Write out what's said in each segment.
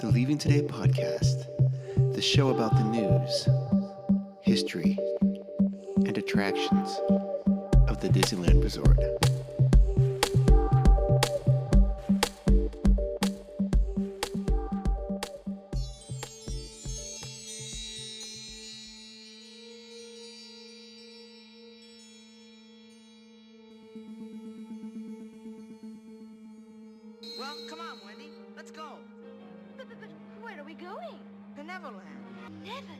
The Leaving Today podcast, the show about the news, history, and attractions of the Disneyland Resort. Well, come on, Wendy. Let's go. But where are we going? To Neverland. Neverland.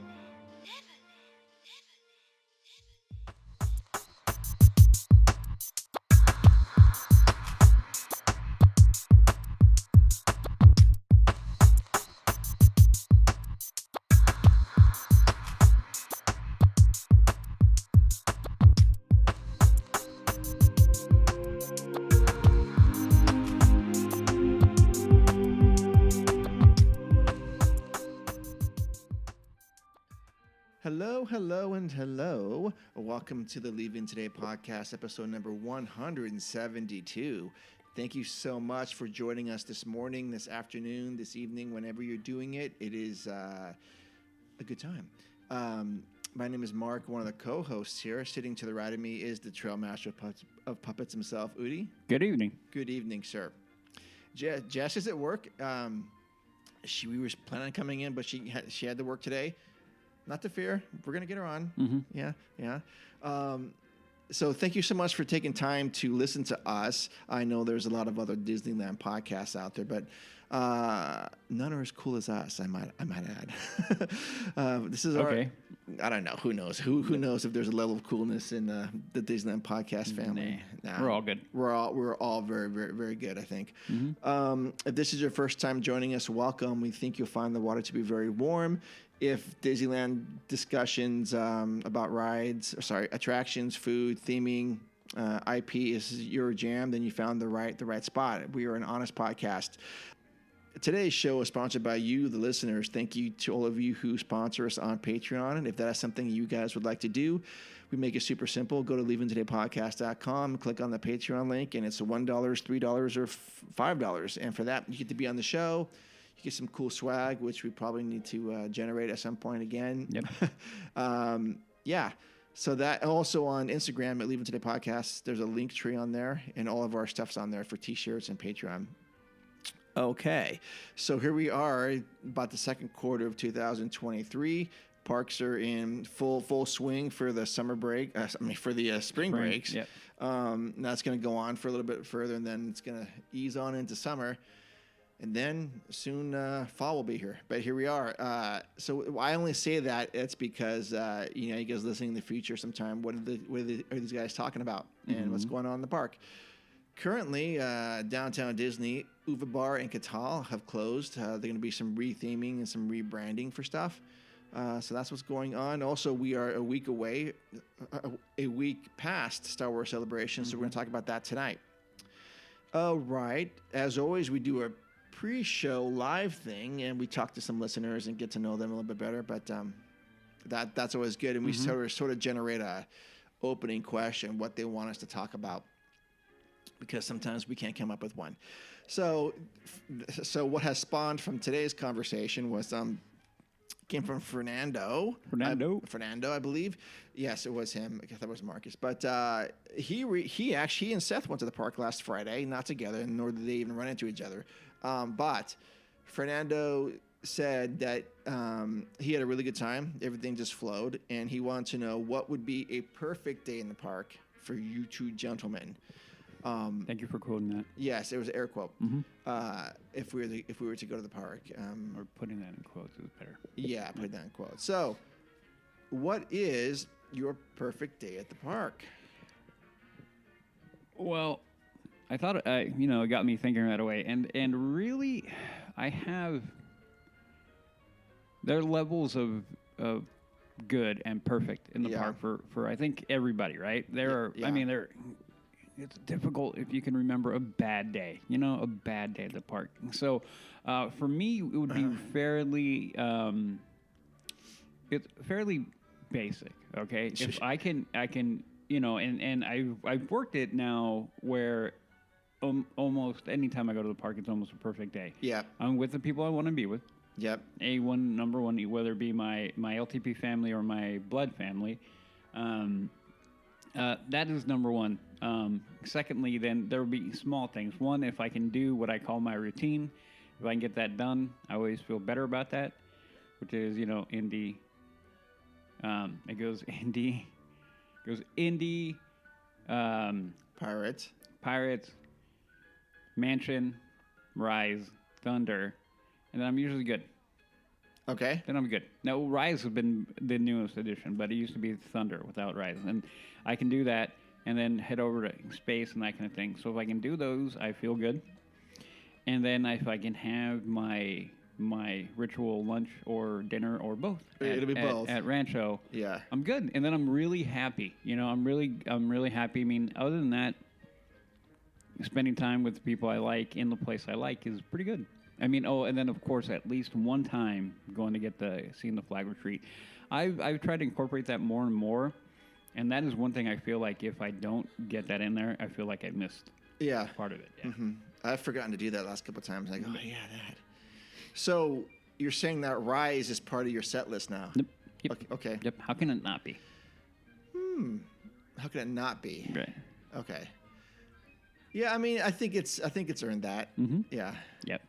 Hello. Welcome to the Leaving Today podcast, episode number 172. Thank you so much for joining us this morning, this afternoon, this evening, whenever you're doing it. It is a good time. My name is Mark, one of the co-hosts here. Sitting to the right of me is the trail master of puppets himself, Odie. Good evening. Good evening, sir. Jess is at work. We were planning on coming in, but she had to work today. Not to fear. We're going to get her on. Mm-hmm. Yeah. So thank you so much for taking time to listen to us. I know there's a lot of other Disneyland podcasts out there, but none are as cool as us, I might add. This is okay. I don't know. Who knows? Who knows if there's a level of coolness in the Disneyland podcast family? Nah, we're all good. We're all very, very, very good, I think. Mm-hmm. If this is your first time joining us, welcome. We think you'll find the water to be very warm. If Disneyland discussions about attractions, food, theming, IP is your jam, then you found the right spot. We are an honest podcast. Today's show is sponsored by you, the listeners. Thank you to all of you who sponsor us on Patreon. And if that is something you guys would like to do, we make it super simple. Go to leavingtodaypodcast.com, click on the Patreon link, and it's $1, $3, or $5. And for that, you get to be on the show. You get some cool swag, which we probably need to generate at some point again. Yep. Yeah. So that also on Instagram at Leaving Today Podcast, there's a link tree on there, and all of our stuff's on there for T-shirts and Patreon. Okay, so here we are, about the second quarter of 2023. Parks are in full swing for the summer break. For the spring breaks. Yep. That's going to go on for a little bit further, and then it's going to ease on into summer. And then soon fall will be here. But here we are. So I only say that it's because you guys listening in the future sometime. What are these guys talking about, and what's going on in the park? Currently, downtown Disney, Uva Bar and Catal have closed. They're going to be some retheming and some rebranding for stuff. So that's what's going on. Also, we are a week away, a week past Star Wars Celebration. So we're going to talk about that tonight. All right. As always, we do a pre-show live thing, and we talk to some listeners and get to know them a little bit better. But that's always good. And we sort of generate a opening question, what they want us to talk about, because sometimes we can't come up with one. So what has spawned from today's conversation was came from Fernando, I believe. Yes, it was him. I guess that was Marcus. But he and Seth went to the park last Friday, not together, nor did they even run into each other. But Fernando said that he had a really good time. Everything just flowed, and he wanted to know what would be a perfect day in the park for you two gentlemen. Thank you for quoting that. Yes, it was an air quote. Mm-hmm. If we were to go to the park, or putting that in quotes is better. Yeah, putting that in quotes. So, what is your perfect day at the park? Well, I thought it got me thinking right away, and really, there are levels of good and perfect in the park for I think everybody, right? It's difficult if you can remember a bad day, a bad day at the park. So for me, it would be it's fairly basic, okay? If I can, and I've worked it now where almost anytime I go to the park, it's almost a perfect day. Yeah. I'm with the people I want to be with. Yep. Number one, whether it be my LTP family or my blood family. That is number one. Secondly, then there will be small things. One, if I can do what I call my routine, if I can get that done, I always feel better about that, which is, Indy. It goes Indy, Pirates, Mansion, Rise, Thunder, and then I'm usually good. Okay. Then I'm good. Now, Rise has been the newest addition, but it used to be Thunder without Rise. And I can do that and then head over to Space and that kind of thing. So if I can do those, I feel good. And then if I can have my ritual lunch or dinner or both. It'll be both. At Rancho. Yeah. I'm good. And then I'm really happy. I'm really happy. I mean, other than that, spending time with the people I like in the place I like is pretty good. I mean, and then of course, at least one time going to seeing the flag retreat. I've tried to incorporate that more and more, and that is one thing I feel like if I don't get that in there, I feel like I missed part of it. Yeah. Mm-hmm. I've forgotten to do that last couple of times. Like, oh yeah, that. So you're saying that Rise is part of your set list now? Yep. Okay. Yep. How can it not be? How can it not be? Right. Okay. Yeah, I mean, I think it's earned that. Mm-hmm. Yeah. Yep.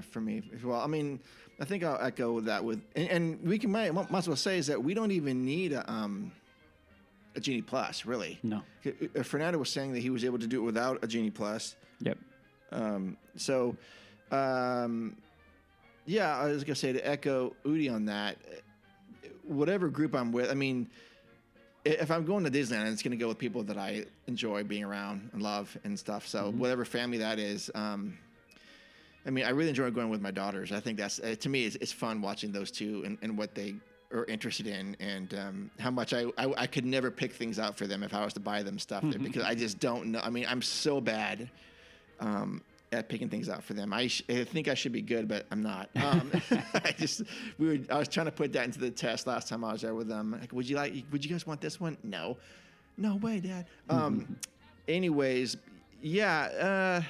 For me as well. I mean, I think I'll echo that with, and we might as well say is that we don't even need a Genie Plus, really. No. Fernando was saying that he was able to do it without a Genie Plus. Yep. Yeah, I was gonna say to echo Odie on that. Whatever group I'm with, I mean, if I'm going to Disneyland, it's gonna go with people that I enjoy being around and love and stuff. So whatever family that is. I mean, I really enjoy going with my daughters. I think that's, to me, it's fun watching those two and what they are interested in and how much I could never pick things out for them if I was to buy them stuff there because I just don't know. I mean, I'm so bad at picking things out for them. I think I should be good, but I'm not. I was trying to put that into the test last time I was there with them. Like, would you guys want this one? No way, Dad. Anyways, yeah.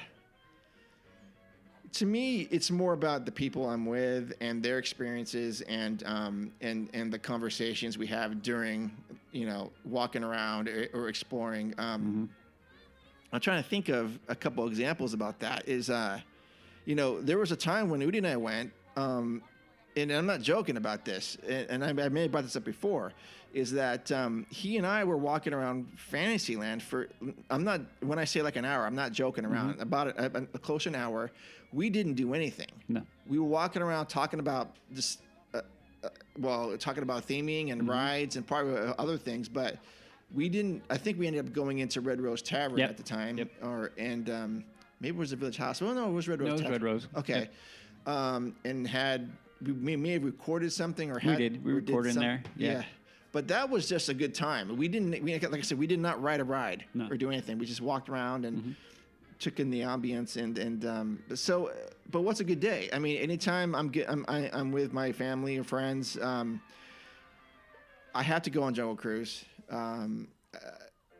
To me, it's more about the people I'm with and their experiences and the conversations we have during, walking around or exploring. I'm trying to think of a couple examples about that. There was a time when Odie and I went, and I'm not joking about this, and I may have brought this up before, is that he and I were walking around Fantasyland when I say like an hour, I'm not joking around, about a close to an hour. We didn't do anything. No. We were walking around talking about just, talking about theming and rides and probably other things, but we didn't. I think we ended up going into Red Rose Tavern at the time, maybe it was the Village House. Well, no, it was Red Rose. No, it was Red Rose. Okay, and we may have recorded something or we did. We recorded in there. Yeah. But that was just a good time. We didn't. Like I said, we did not ride a ride or do anything. We just walked around and took in the ambience but what's a good day? I mean, anytime I'm with my family or friends, I have to go on Jungle Cruise.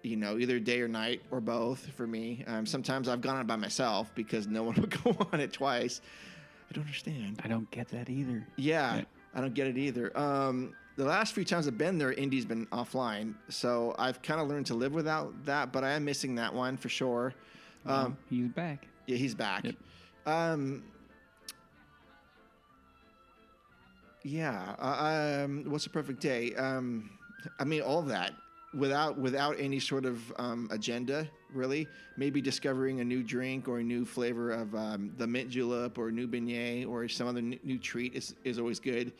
Either day or night or both for me. Sometimes I've gone on it by myself because no one would go on it twice. I don't understand. I don't get that either. Yeah, I don't get it either. The last few times I've been there, Indy's been offline, so I've kind of learned to live without that. But I am missing that one for sure. He's back. Yeah, he's back. Yep. What's a perfect day? I mean, all of that without any sort of agenda, really. Maybe discovering a new drink or a new flavor of the mint julep or a new beignet or some other new treat is always good.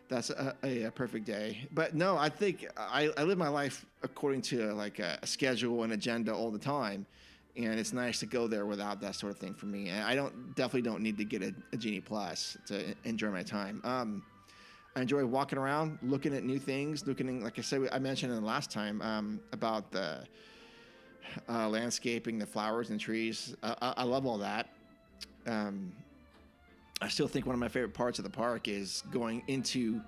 That's a perfect day. But no, I think I live my life according to like a schedule and agenda all the time. And it's nice to go there without that sort of thing for me. And I definitely don't need to get a Genie Plus to enjoy my time. I enjoy walking around, looking at new things, like I said, I mentioned in the last time about the landscaping, the flowers and trees. I love all that. I still think one of my favorite parts of the park is going into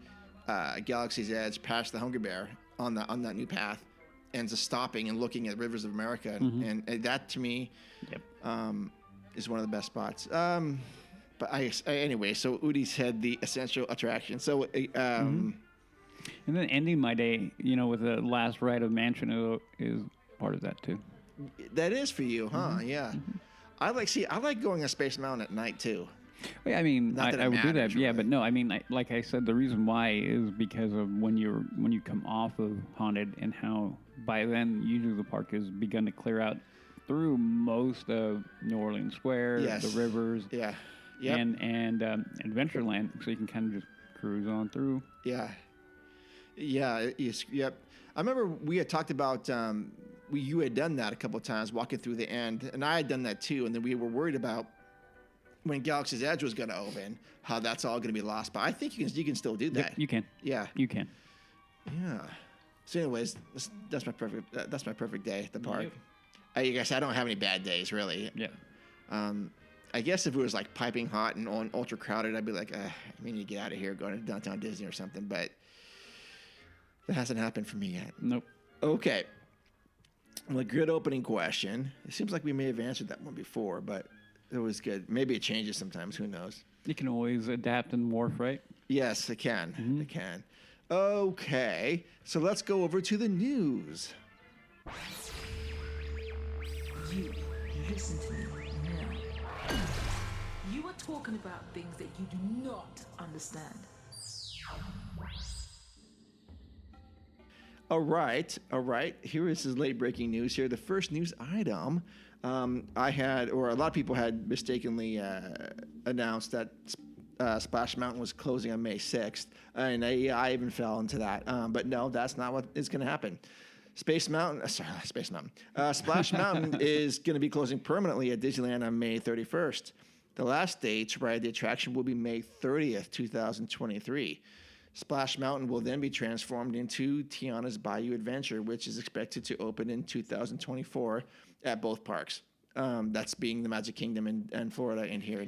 Galaxy's Edge past the Hungry Bear on that new path. and just stopping and looking at rivers of America, and that to me, is one of the best spots. But anyway, so Odie said the essential attraction. So, and then ending my day, you know, with the last ride of Mansion is part of that too. That is for you, huh? Yeah. I like going on Space Mountain at night too. Well, yeah, I mean, I would do that, really. yeah, but no, I mean, like I said, the reason why is because of when you come off of Haunted and how by then usually the park has begun to clear out through most of New Orleans Square, the rivers, and Adventureland, so you can kind of just cruise on through. Yeah. Yep. I remember we had talked about you had done that a couple of times, walking through the end, and I had done that too, and then we were worried about when Galaxy's Edge was going to open, how that's all going to be lost. But I think you can still do that. You can. Yeah. You can. Yeah. So, anyways, that's my perfect day at the park. Yep. I guess I don't have any bad days really. Yeah. I guess if it was like piping hot and ultra crowded, I'd be like, I need to get out of here, going to downtown Disney or something. But that hasn't happened for me yet. Nope. Okay. Well, a good opening question. It seems like we may have answered that one before, but it was good. Maybe it changes sometimes. Who knows? You can always adapt and morph, right? Yes, it can. It can. Okay. So let's go over to the news. You listen to me now. You are talking about things that you do not understand. All right. Here is his late breaking news here. The first news item a lot of people had mistakenly announced that Splash Mountain was closing on May 6th. And I even fell into that. But no, that's not what is going to happen. Splash Mountain is going to be closing permanently at Disneyland on May 31st. The last date to ride the attraction will be May 30th, 2023. Splash Mountain will then be transformed into Tiana's Bayou Adventure, which is expected to open in 2024 at both parks. That's being the Magic Kingdom and Florida and here.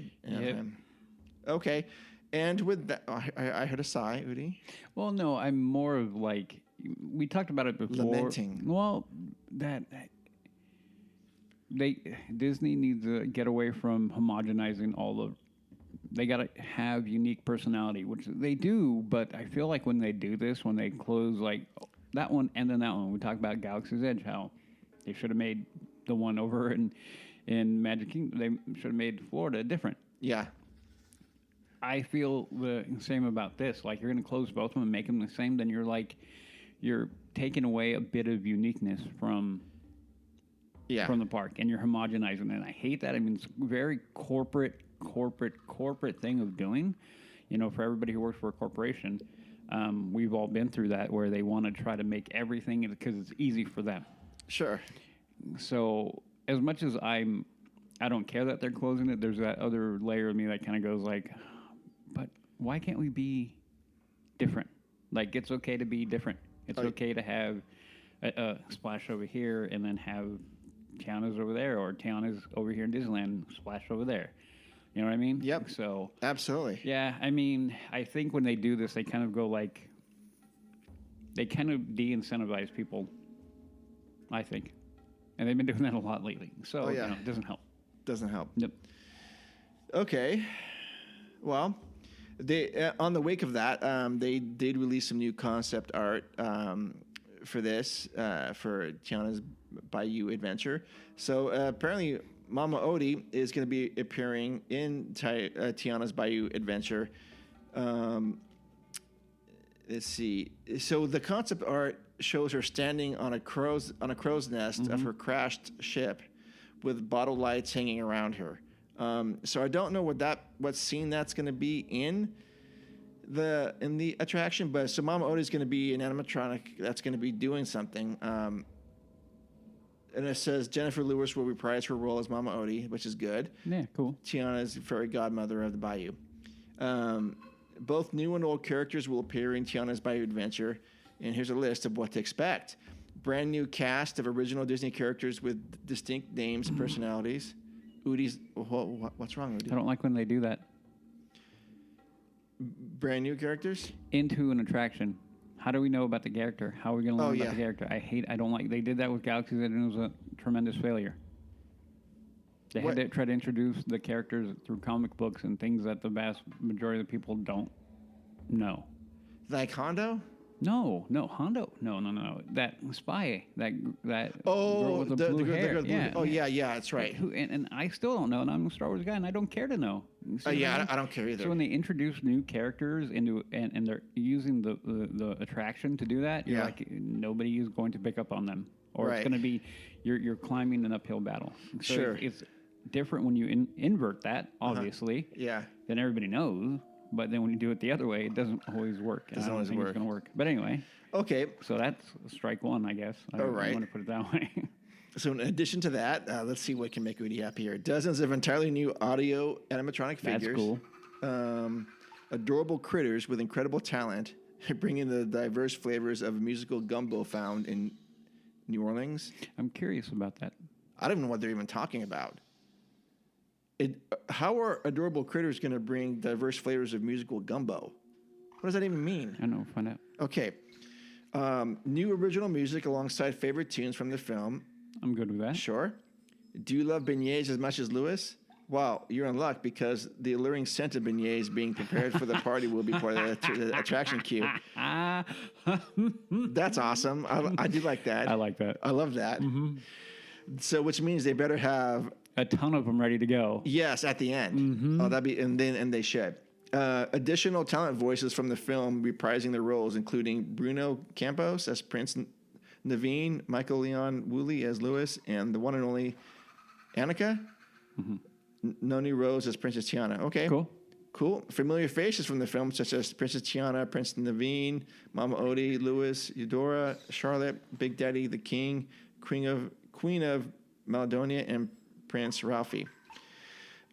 Okay. And with that, I heard a sigh, Odie. Well, no, I'm more of like, we talked about it before. Lamenting. Well, Disney needs to get away from homogenizing all of. They got to have unique personality, which they do. But I feel like when they do this, when they close like that one and then that one, we talked about Galaxy's Edge, how they should have made the one over in Magic Kingdom. They should have made Florida different. Yeah. I feel the same about this. Like, you're going to close both of them and make them the same, then you're taking away a bit of uniqueness from the park, and you're homogenizing it. And I hate that. I mean, it's very corporate thing of doing. You know, for everybody who works for a corporation, we've all been through that, where they want to try to make everything because it's easy for them. Sure. So as much as I don't care that they're closing it, there's that other layer of me that kind of goes like, but why can't we be different? Like, it's okay to be different. It's okay to have a Splash over here and then have Tiana's over there, or Tiana's over here in Disneyland, Splash over there. You know what I mean? Yep. So absolutely. Yeah, I mean, I think when they do this, they kind of go like, they kind of de-incentivize people, I think. And they've been doing that a lot lately. So, you know, it doesn't help. Doesn't help. Yep. Okay. Well, they on the wake of that, they did release some new concept art for this, for Tiana's Bayou Adventure. So apparently Mama Odie is going to be appearing in Tiana's Bayou Adventure. Let's see. So the concept art shows her standing on a crow's nest of her crashed ship, with bottle lights hanging around her. So I don't know what scene that's going to be in the attraction, but so Mama Odie is going to be an animatronic that's going to be doing something. And it says Jennifer Lewis will reprise her role as Mama Odie, which is good. Yeah, cool. Tiana is fairy godmother of the Bayou. Both new and old characters will appear in Tiana's Bayou Adventure, and here's a list of what to expect. Brand new cast of original Disney characters with distinct names and personalities. Odie's... What's wrong, Odie? I don't like when they do that. Brand new characters? Into an attraction. How do we know about the character? How are we going to learn yeah. about the character? I don't like. They did that with Galaxy's Edge, and it was a tremendous failure. They What- had to try to introduce the characters through comic books and things that the vast majority of the people don't know. Like Hondo? No, Hondo. No. That spy, that Oh, girl with the blue hair. girl with Yeah. Oh, yeah, that's right. Who, and I still don't know, and I'm a Star Wars guy, and I don't care to know. You see what Yeah, I mean? I don't care either. So when they introduce new characters into and they're using the attraction to do that, you're Yeah. like nobody is going to pick up on them, or Right. it's going to be you're climbing an uphill battle. So Sure. it's different when you invert that, obviously. Yeah. Then everybody knows. But then when you do it the other way, it doesn't always work. Doesn't I don't always think work. It's going to work. But anyway, Okay. so that's strike one, I guess. I All right. want to put it that way. So in addition to that, let's see what can make Odie happy here. Dozens of entirely new audio animatronic That's figures. cool. Adorable critters with incredible talent, bringing the diverse flavors of musical gumbo found in New Orleans. I'm curious about that. I don't even know what they're even talking about. How are adorable critters going to bring diverse flavors of musical gumbo? What does that even mean? I don't know. Find out. Okay. New original music alongside favorite tunes from the film. I'm good with that. Sure. Do you love beignets as much as Lewis? Wow, you're in luck because the alluring scent of beignets being prepared for the party will be part of the attraction queue. That's awesome. I do like that. I like that. I love that. So, which means they better have A ton of them ready to go. yes at the end. Oh, that'd be and they should. Additional talent voices from the film reprising their roles, including Bruno Campos as Prince Naveen, Michael Leon Woolley as Lewis, and the one and only Annika. Noni Rose as Princess Tiana. Okay. Cool. Familiar faces from the film, such as Princess Tiana, Prince Naveen, Mama Odie, Lewis, Eudora, Charlotte, Big Daddy, the King, Queen of Maladonia, and Prince Ralphie.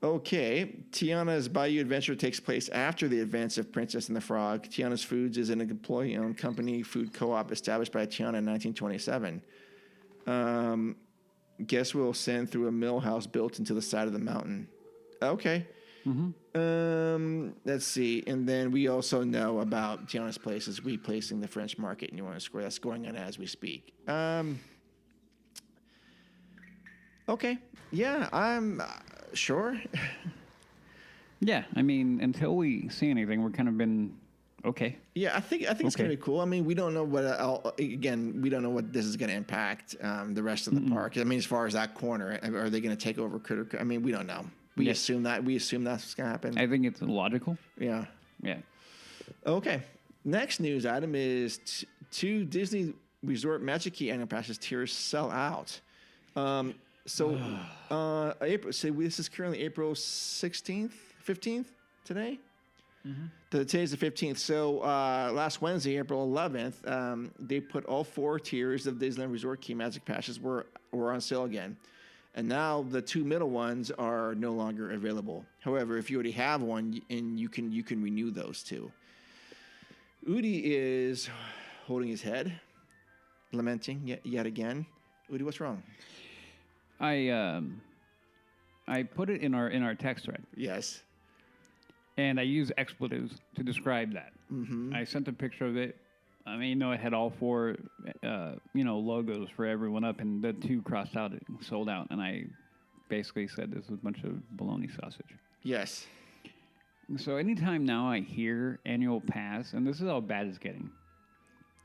Okay. Tiana's Bayou adventure takes place after the events of Princess and the Frog. Tiana's Foods is an employee-owned company food co-op established by Tiana in 1927. Guests will ascend through a mill house built into the side of the mountain. Okay. Let's see. And then we also know about Tiana's Place is replacing the French Market in New Orleans Square. That's going on as we speak. Okay. Yeah, I'm sure. Yeah, I mean, until we see anything, we're kind of been okay. Yeah, I think it's Okay. gonna be cool. I mean, we don't know what we don't know what this is gonna impact the rest of the park. I mean, as far as that corner, are they gonna take over Critter? I mean, we don't know. We Yeah. assume that's what's gonna happen. I think it's logical. Yeah. Yeah. Okay. Next news item is two Disney Resort Magic Key annual passes tiers sell out. April. So this is currently April 16th, 15th today. Today's the 15th. So last Wednesday, April 11th, they put all 4 tiers of Disneyland Resort Key Magic Passes were on sale again. And now the 2 middle ones are no longer available. However, if you already have one, and you can renew those 2. Odie is holding his head, lamenting yet again. Odie, what's wrong? I put it in our text thread, Yes. and I use expletives to describe that. I sent a picture of it. I mean, it had all 4, logos for everyone up, and the 2 crossed out, and sold out. And I basically said this was a bunch of bologna sausage. Yes. So anytime now I hear annual pass, and this is how bad it's getting,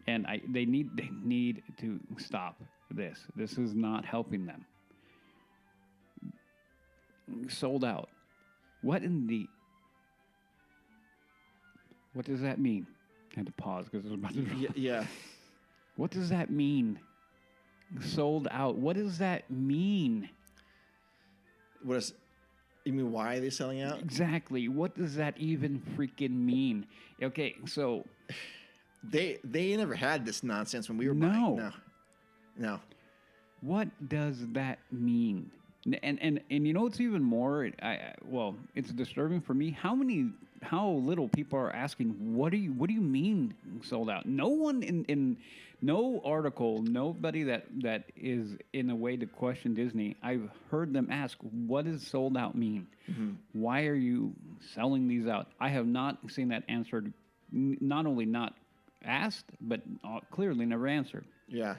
and they need to stop this. This is not helping them. Sold out. What does that mean? I had to pause because it was about to drop. Yeah. What does that mean? Sold out. What does that mean? You mean why are they selling out? Exactly. What does that even freaking mean? Okay, so They never had this nonsense when we were No. buying. No. what does that mean? And you know what's even more? It's disturbing for me. How little people are asking, what do you mean sold out? No one in no article, nobody that is in a way to question Disney, I've heard them ask, what does sold out mean? Why are you selling these out? I have not seen that answered, not only not asked, but clearly never answered. Yeah.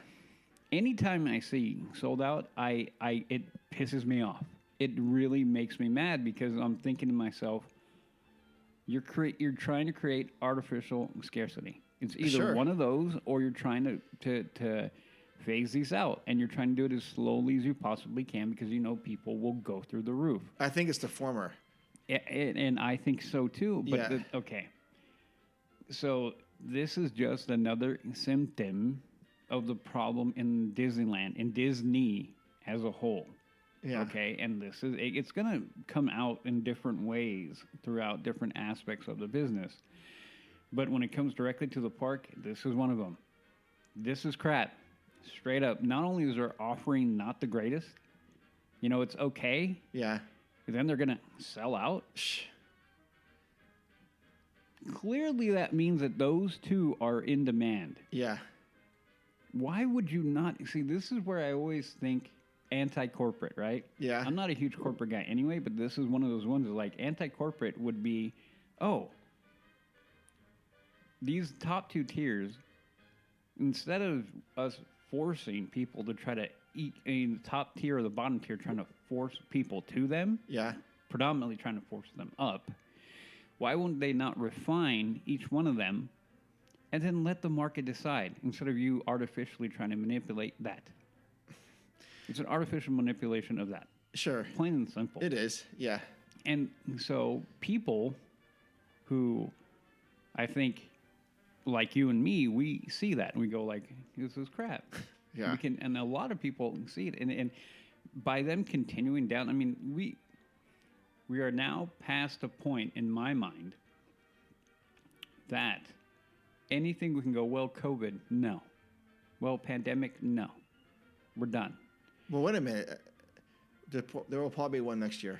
Anytime I see sold out, it pisses me off. It really makes me mad because I'm thinking to myself, you're trying to create artificial scarcity. It's either Sure. one of those, or you're trying to phase these out, and you're trying to do it as slowly as you possibly can because you know people will go through the roof. I think it's the former. And I think so too. But Yeah. Okay, so this is just another symptom of the problem in Disneyland, in Disney as a whole. Yeah. Okay, and it's going to come out in different ways throughout different aspects of the business. But when it comes directly to the park, this is one of them. This is crap. Straight up. Not only is their offering not the greatest, it's okay, Yeah. then they're going to sell out. Shh. Clearly, that means that those two are in demand. Yeah. Why would you not? See, this is where I always think anti-corporate, right? Yeah. I'm not a huge corporate guy anyway, but this is one of those ones like anti-corporate would be, these top two tiers, instead of us forcing people to try to eat in the top tier or the bottom tier, trying to force people to them, Yeah. predominantly trying to force them up, why wouldn't they not refine each one of them and then let the market decide instead of you artificially trying to manipulate that? It's an artificial manipulation of that. Sure. Plain and simple. It is. Yeah. And so people who I think like you and me, we see that and we go like, this is crap. Yeah. And a lot of people see it. And by them continuing down, I mean, we are now past a point in my mind that anything we can go, well, COVID, no. Well, pandemic, no. We're done. Well, wait a minute. There will probably be one next year.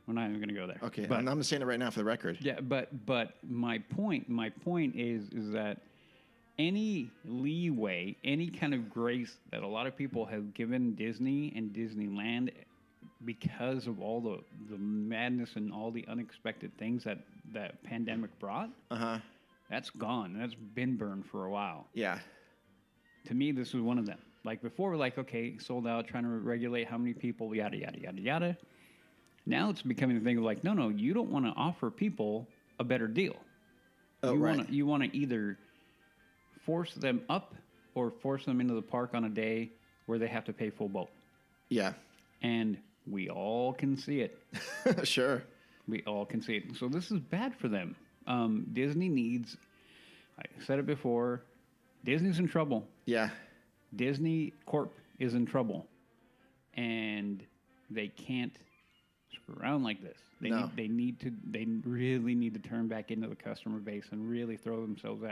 We're not even going to go there. Okay. But, I'm saying it right now for the record. yeah, but my point is that any leeway, any kind of grace that a lot of people have given Disney and Disneyland because of all the madness and all the unexpected things that pandemic brought, that's gone. That's been burned for a while. Yeah. To me, this was one of them. Like before, we're like, okay, sold out, trying to regulate how many people, yada, yada, yada, yada. Now it's becoming the thing of like, no, you don't want to offer people a better deal. Oh, right. You want to either force them up or force them into the park on a day where they have to pay full boat. Yeah. And we all can see it. Sure. We all can see it. So this is bad for them. Disney needs, I said it before, Disney's in trouble. Yeah. Disney Corp is in trouble. And they can't screw around like this. They really need to turn back into the customer base and really throw themselves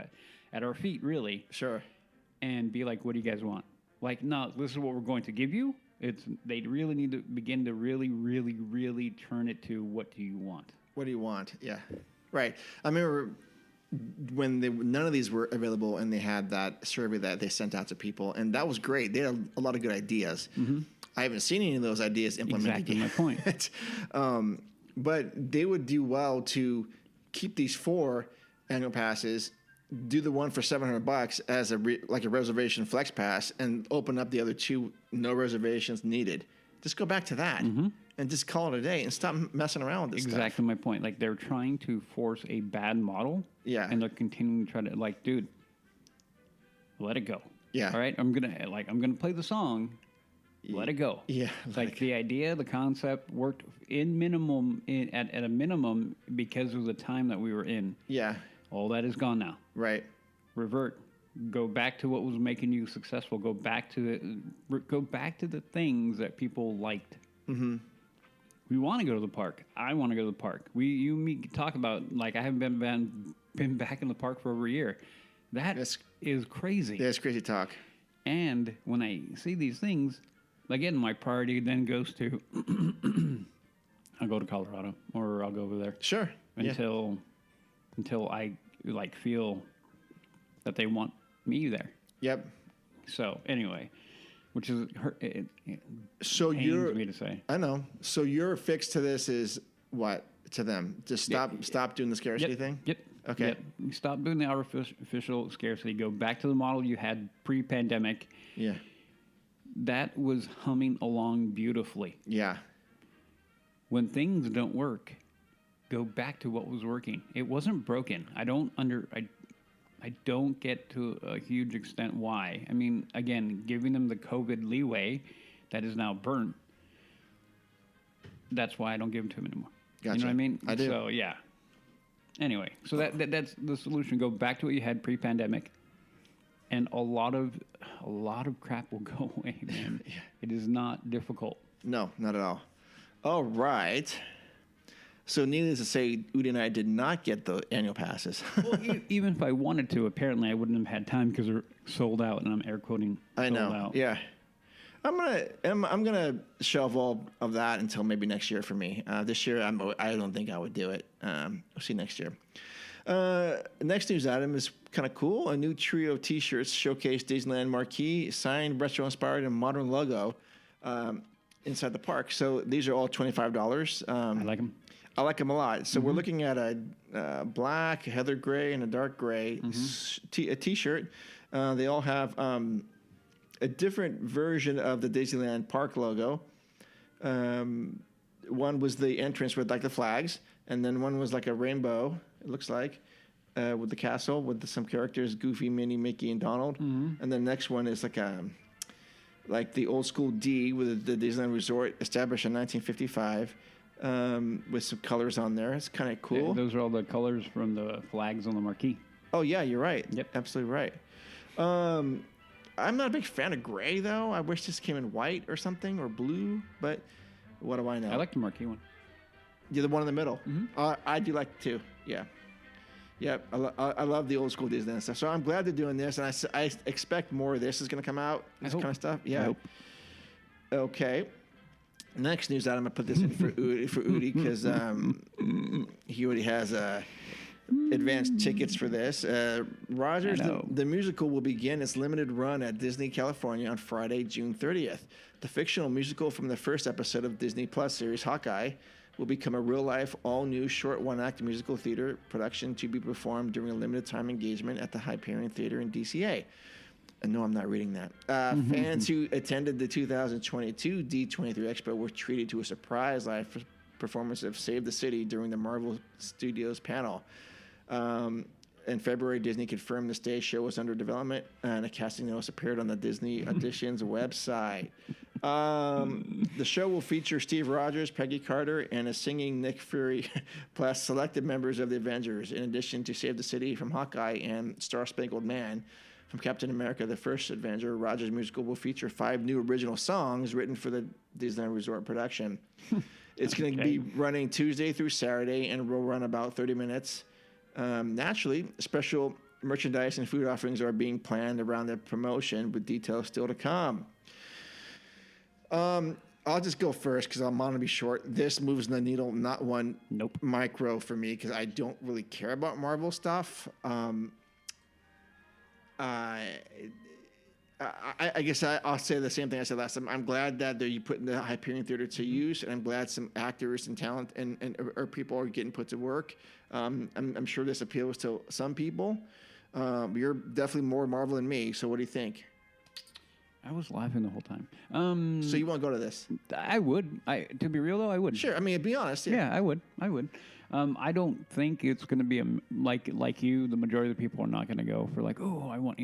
at our feet, really. Sure. And be like, what do you guys want? Like, no, this is what we're going to give you. They really need to begin to really, really, really turn it to what do you want? What do you want? Yeah. Right. I remember when none of these were available and they had that survey that they sent out to people, and that was great. They had a lot of good ideas. Mm-hmm. I haven't seen any of those ideas implemented Exactly my yet. point. But they would do well to keep these 4 annual passes, do the one for $700 as a reservation flex pass, and open up the other 2 no reservations needed. Just go back to that and just call it a day and stop messing around with this Exactly stuff. my point. Like they're trying to force a bad model. Yeah. And they're continuing to try to like, dude, let it go. Yeah. All right. I'm gonna play the song. Let it go. Yeah. Like the idea, the concept worked at a minimum because of the time that we were in. Yeah. All that is gone now. Right. Revert. Go back to what was making you successful. Go back to the things that people liked. Mm-hmm. We want to go to the park. I want to go to the park. You and me talk about like I haven't been back in the park for over a year. That is crazy. That's crazy talk. And when I see these things, again, my priority then goes to I'll go to Colorado or I'll go over there. Sure. Until I like feel that they want me there. Yep. So anyway, which is so pains me to say. I know. So your fix to this is what? to them. Just stop doing the scarcity thing. Yep. Okay. Yep. Stop doing the artificial scarcity. Go back to the model you had pre-pandemic. Yeah. That was humming along beautifully. Yeah. When things don't work, go back to what was working. It wasn't broken. I don't get to a huge extent why. I mean, again, giving them the COVID leeway that is now burnt. That's why I don't give them to them anymore. Gotcha. You know what I mean? I do. So yeah. Anyway, so that's the solution. Go back to what you had pre-pandemic, and a lot of crap will go away, man. Yeah. It is not difficult. No, not at all. All right. So needless to say, Odie and I did not get the annual passes. Well, even if I wanted to, apparently I wouldn't have had time because they're sold out, and I'm air quoting. I know. Sold out. Yeah. I'm gonna shelve all of that until maybe next year for me. This year I don't think I would do it. We'll see next year. Next news item is kind of cool. A new trio of T-shirts showcase Disneyland marquee, signed, retro-inspired, and modern logo inside the park. So these are all $25. I like them. I like them a lot. So we're looking at a black, a heather gray, and a dark gray a T-shirt. They all have a different version of the Disneyland park logo. One was the entrance with like the flags, and then one was like a rainbow. It looks like with the castle with some characters: Goofy, Minnie, Mickey, and Donald. And then the next one is like the old school D with the Disneyland Resort established in 1955. With some colors on there. It's kind of cool. Yeah, those are all the colors from the flags on the marquee. Oh, yeah, you're right. Yep. Absolutely right. I'm not a big fan of gray, though. I wish this came in white or something, or blue, but what do I know? I like the marquee one. You're the one in the middle. I do like it, too. Yeah. Yeah, I love the old school Disneyland stuff. So I'm glad they're doing this, and I expect more of this is going to come out, this kind of stuff. Yeah. I hope. Okay. Next news item, I put this in for Odie because he already has advanced tickets for this. Rogers, the musical will begin its limited run at Disney California on Friday, June 30th. The fictional musical from the first episode of Disney Plus series Hawkeye will become a real-life, all-new, short one-act musical theater production to be performed during a limited-time engagement at the Hyperion Theater in DCA. No, I'm not reading that. Fans who attended the 2022 D23 Expo were treated to a surprise live performance of Save the City during the Marvel Studios panel. In February, Disney confirmed the stage show was under development, and a casting notice appeared on the Disney Auditions website. The show will feature Steve Rogers, Peggy Carter, and a singing Nick Fury, plus selected members of the Avengers, in addition to Save the City from Hawkeye and Star Spangled Man. From Captain America, the first Avenger, Rogers' musical will feature 5 new original songs written for the Disneyland Resort production. It's going to be running Tuesday through Saturday and will run about 30 minutes. Naturally, special merchandise and food offerings are being planned around the promotion, with details still to come. I'll just go first because I'm going to be short. This moves the needle, not one micro for me, because I don't really care about Marvel stuff. I guess I'll say the same thing I said last time. I'm glad that they're putting the Hyperion Theater to use, and I'm glad some actors and talent and people are getting put to work. I'm sure this appeals to some people. You're definitely more Marvel than me, so what do you think? I was laughing the whole time. So you want to go to this? I would. To be real though, I would. Sure. I mean, be honest. Yeah, I would. I don't think it's going to be like you. The majority of the people are not going to go for I want.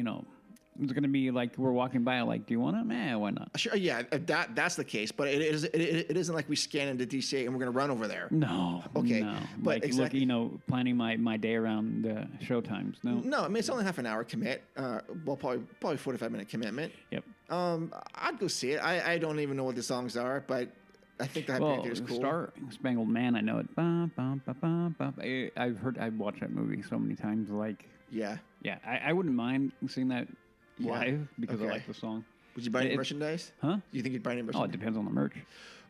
It's going to be like we're walking by, do you want it? Why not? Sure. Yeah, that's the case. But it isn't like we scan into DCA and we're going to run over there. No. Okay. No. But exactly. Planning my day around show times. No. No. I mean, it's only half an hour commit. Probably 45-minute commitment. Yep. I'd go see it. I don't even know what the songs are, but I think the Hyperion Theater is cool. Star Spangled Man, I know it. I've watched that movie so many times. Yeah. Yeah. I wouldn't mind seeing that live because I like the song. Would you buy any merchandise? Huh? Do you think you'd buy any merchandise? Oh, it depends on the merch.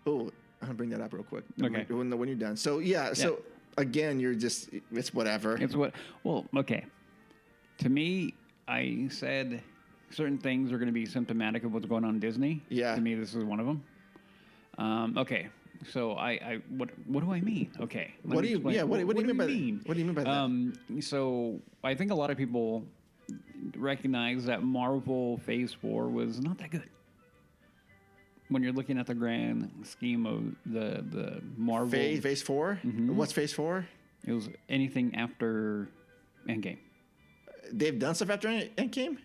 Oh, I'm gonna bring that up real quick. Okay. When you're done. So yeah. So again, it's whatever. Okay. To me, I said certain things are going to be symptomatic of what's going on in Disney. Yeah. To me, this is one of them. Okay. So what do I mean? Okay. let What me do you? explain. Yeah. What do you mean by mean? that? What do you mean by that? So I think a lot of people recognize that Marvel Phase 4 was not that good. When you're looking at the grand scheme of the Marvel, Phase 4. What's Phase 4? it was anything after Endgame. They've done stuff after Endgame.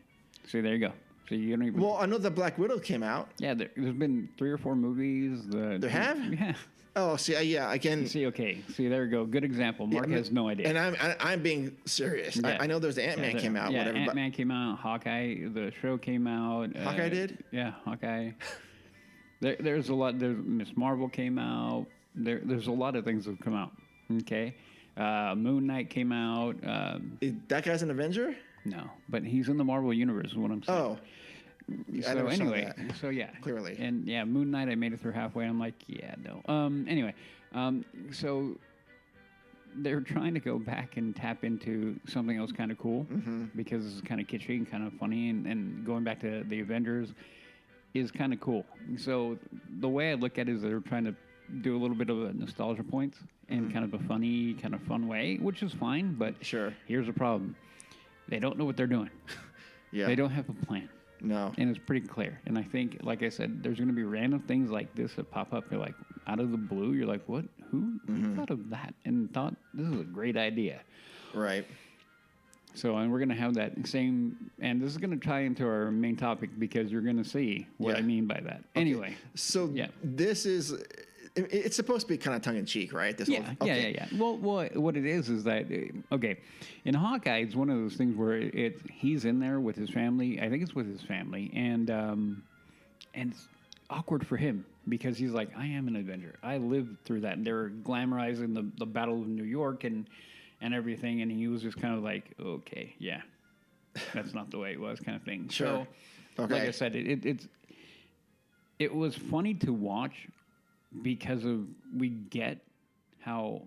See, there you go. So you don't even. Well, I know the Black Widow came out. Yeah, there's been 3 or 4 movies. There have? Yeah. Oh, see, yeah, again. See, okay. See, there you go. Good example. Mark has no idea. And I'm being serious. Yeah. I know there's the Ant-Man came out. Yeah, Whatever. Ant-Man came out. Hawkeye, the show came out. Hawkeye did? Yeah, Hawkeye. There's a lot. There's Miss Marvel came out. There's a lot of things that have come out. Okay. Moon Knight came out. That guy's an Avenger? No, but he's in the Marvel universe. Is what I'm saying. Oh. I So never saw anyway, that. so yeah, Clearly. and yeah, Moon Knight. I made it through halfway. I'm like, yeah, no. Anyway, so they're trying to go back and tap into something else kind of cool because it's kind of kitschy and kind of funny, and going back to the Avengers is kind of cool. So the way I look at it is they're trying to do a little bit of a nostalgia points in kind of a funny, kind of fun way, which is fine. But Sure. here's the problem: they don't know what they're doing. Yeah. They don't have a plan. No. And it's pretty clear. And I think, like I said, there's going to be random things like this that pop up. You're like, out of the blue, you're like, what? Who thought of that and thought this is a great idea? Right. So, and we're going to have that same, and this is going to tie into our main topic because you're going to see what I Yeah. mean by that. Anyway. So Yeah. this is, it's supposed to be kind of tongue in cheek, right? This Yeah, whole, yeah. Well, what it is that okay, in Hawkeye, it's one of those things where he's in there with his family. I think it's with his family, and it's awkward for him because he's like, I am an Avenger. I lived through that, and they were glamorizing the Battle of New York and everything, and he was just kind of like, okay, yeah, that's not the way it was, kind of thing. Sure. So, Okay. like I said, it was funny to watch. Because we get how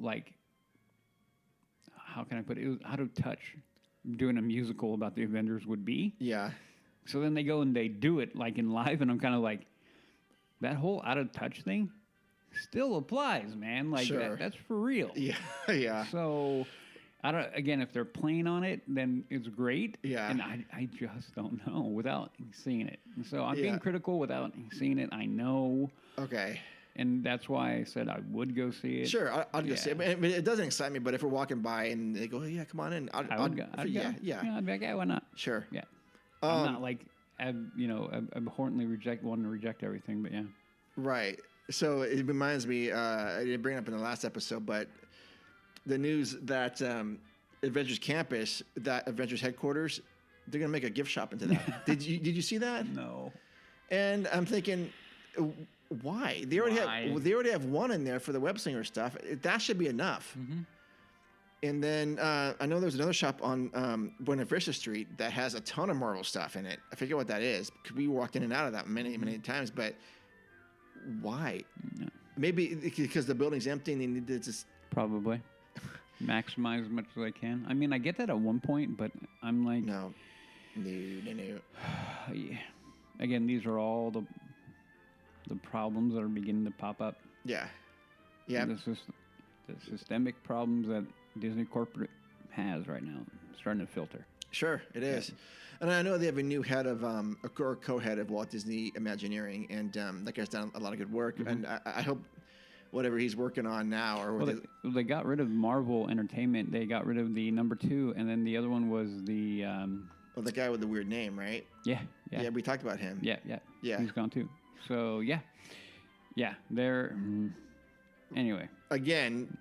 can I put it? It was out of touch doing a musical about the Avengers would be. Yeah. So then they go and they do it like in live, and I'm kind of like, that whole out of touch thing still applies, man. Like Sure. that's for real. Yeah. Yeah. So I don't. Again, if they're playing on it, then it's great. Yeah. And I just don't know without seeing it. So I'm Yeah. being critical without seeing it. I know. Okay. And that's why I said I would go see it. Sure, I'll go see it. I mean, it doesn't excite me, but if we're walking by and they go, "Yeah, come on in," I'd go. yeah. I'd be like, yeah, why not? Sure. Yeah. I'm not like, abhorrently wanting to reject everything, but yeah. Right. So it reminds me, I didn't bring it up in the last episode, but the news that Avengers Campus, that Avengers headquarters, they're gonna make a gift shop into that. Did you see that? No. And I'm thinking, why? They already have one in there for the web slinger stuff. That should be enough. Mm-hmm. And then I know there's another shop on Buena Vista Street that has a ton of Marvel stuff in it. I forget what that is because we walked in and out of that many times. But why? No. Maybe because the building's empty and they need to just Probably. Maximize as much as I can. I mean, I get that at one point, but I'm like, no. yeah. Again, these are all the problems that are beginning to pop up. Yeah. Yeah. The systemic problems that Disney corporate has right now starting to filter. Sure, it is. And I know they have a new head of, or co-head of Walt Disney Imagineering, and that guy's done a lot of good work. And I hope whatever he's working on now, or Well, they got rid of Marvel Entertainment. They got rid of the number 2, and then the other one was the. the guy with the weird name, right? Yeah. Yeah, we talked about him. Yeah. Yeah. He's gone too. So yeah. They're anyway. Again,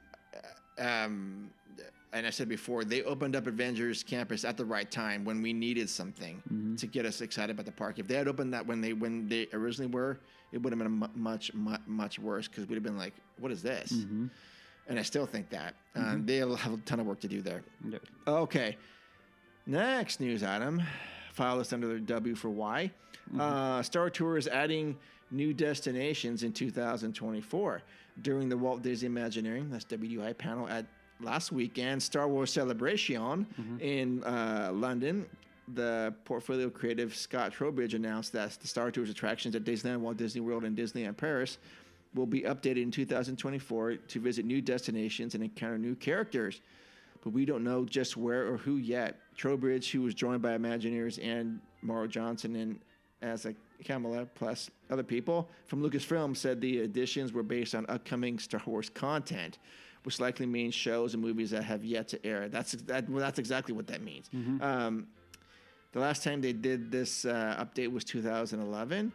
and I said before, they opened up Avengers Campus at the right time when we needed something to get us excited about the park. If they had opened that when they originally were, it would have been much worse because we'd have been like, "What is this?" And I still think that they'll have a ton of work to do there. Yep. Okay, next news item. File this under the W for Y. Star Tours adding new destinations in 2024 during the Walt Disney Imagineering, that's WDI panel at last weekend Star Wars Celebration in London. The portfolio creative Scott Trowbridge announced that the Star Tours attractions at Disneyland, Walt Disney World, and Disneyland Paris will be updated in 2024 to visit new destinations and encounter new characters. But we don't know just where or who yet. Trowbridge, who was joined by Imagineers and Morrow Johnson and as a Kamala plus other people from Lucasfilm, said the additions were based on upcoming Star Wars content, which likely means shows and movies that have yet to air. That's exactly what that means. The last time they did this update was 2011.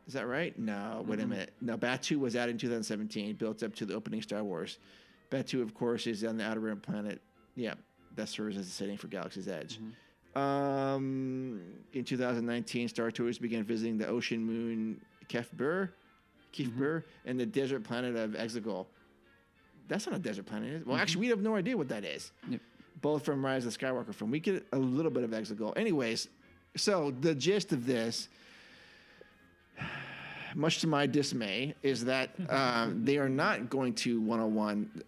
Is that right? No, wait a minute. No, Batu was added in 2017, built up to the opening Star Wars. Batu, of course, is on the outer rim planet. Yeah, that serves as a setting for Galaxy's Edge. In 2019, Star Tours began visiting the ocean moon Kefbur, and the desert planet of Exegol. That's not a desert planet, is it? Well, actually, we have no idea what that is. Yep. Both from Rise of the Skywalker film. We get a little bit of Exegol. Anyways, so the gist of this, much to my dismay, is that they are not going to 101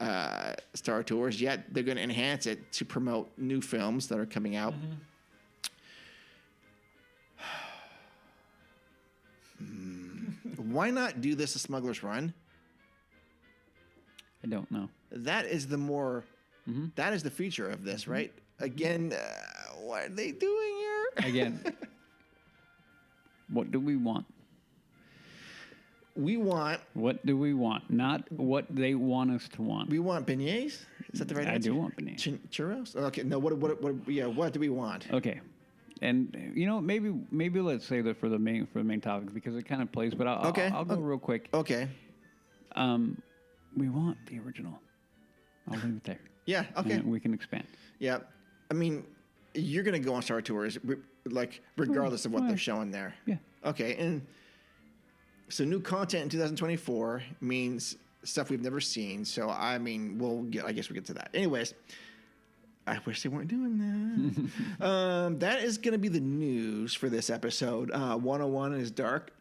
Star Tours yet. They're going to enhance it to promote new films that are coming out. Why not do this a Smuggler's Run? I don't know. That is the more... That is the feature of this, right? Again, what are they doing here? Again, what do we want? We want... What do we want? Not what they want us to want. We want beignets? Is that the right answer? I do want beignets. Churros? Okay, no, what do we want? Okay. And, maybe let's say that for the main topic because it kind of plays, but I'll go real quick. Okay. We want the original. I'll leave it there. Yeah, okay. And we can expand. Yeah. I mean, you're going to go on Star Tours, regardless of what they're showing there. Yeah. Okay, and so new content in 2024 means stuff we've never seen. So, I mean, I guess we'll get to that. Anyways, I wish they weren't doing that. That is going to be the news for this episode. 101 is dark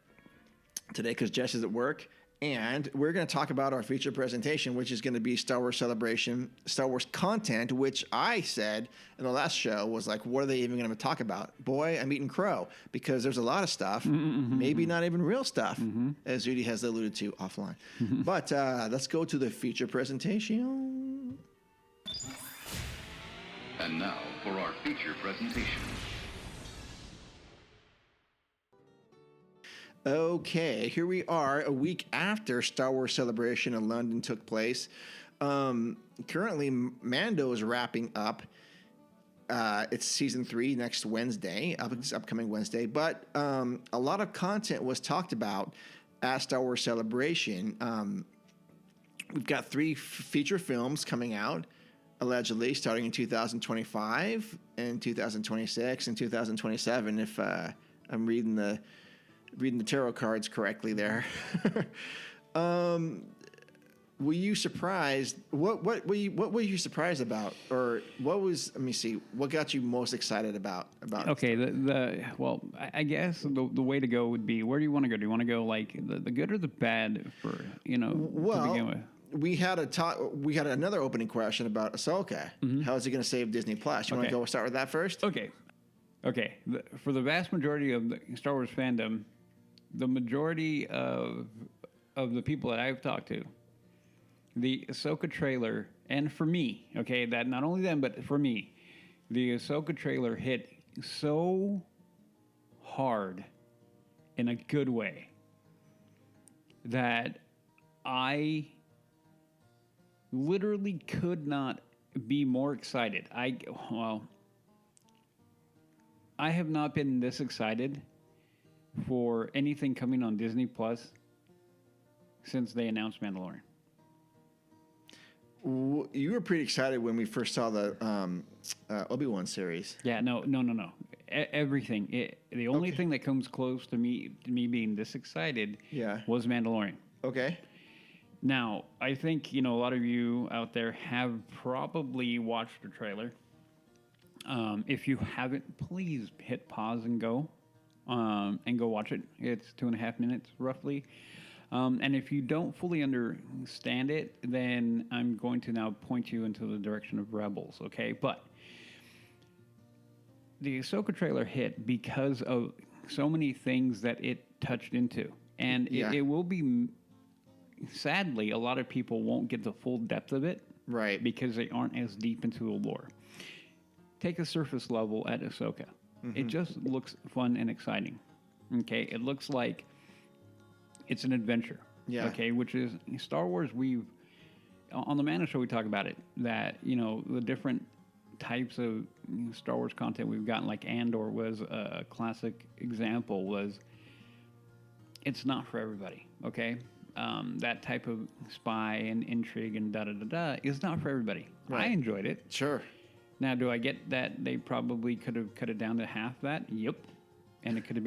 today because Jess is at work. And we're going to talk about our feature presentation, which is going to be Star Wars Celebration, Star Wars content, which I said in the last show was like, what are they even going to talk about? Boy, I'm eating crow because there's a lot of stuff, maybe not even real stuff, as Odie has alluded to offline. But let's go to the feature presentation. And now for our feature presentation. Okay, here we are a week after Star Wars Celebration in London took place. Currently, Mando is wrapping up. It's season 3 next Wednesday, upcoming Wednesday. But a lot of content was talked about at Star Wars Celebration. We've got 3 feature films coming out, allegedly, starting in 2025 and 2026 and 2027, if I'm reading the tarot cards correctly there. Were you surprised? What were you surprised about, or what was? Let me see. What got you most excited about? Okay, I guess the way to go would be, where do you want to go? Do you want to go like the good or the bad for to begin with? We had another opening question about Ahsoka. How is he going to save Disney Plus? You want to start with that first? Okay. For the vast majority of the Star Wars fandom, the majority of the people that I've talked to, the Ahsoka trailer, and for me, that not only them, but for me, the Ahsoka trailer hit so hard in a good way that I literally could not be more excited. I have not been this excited for anything coming on Disney Plus since they announced Mandalorian. You were pretty excited when we first saw the Obi-Wan series. Yeah, no. Everything. The only thing that comes close to me being this excited was Mandalorian. Okay. Now, I think, a lot of you out there have probably watched the trailer. If you haven't, please hit pause and go watch it. It's 2.5 minutes roughly. And if you don't fully understand it, then I'm going to now point you into the direction of Rebels, okay? But the Ahsoka trailer hit because of so many things that it touched into. And Yeah. it will be, sadly, a lot of people won't get the full depth of it. Right. Because they aren't as deep into the lore. Take a surface level at Ahsoka. It just looks fun and exciting. Okay? It looks like it's an adventure. Yeah. Okay? Which is, Star Wars, on the Mando Show, we talk about it. That, the different types of Star Wars content we've gotten, like Andor was a classic example, was it's not for everybody. Okay? That type of spy and intrigue and da-da-da-da is not for everybody. Right. I enjoyed it. Sure. Now, do I get that they probably could have cut it down to half that? Yep. And it could have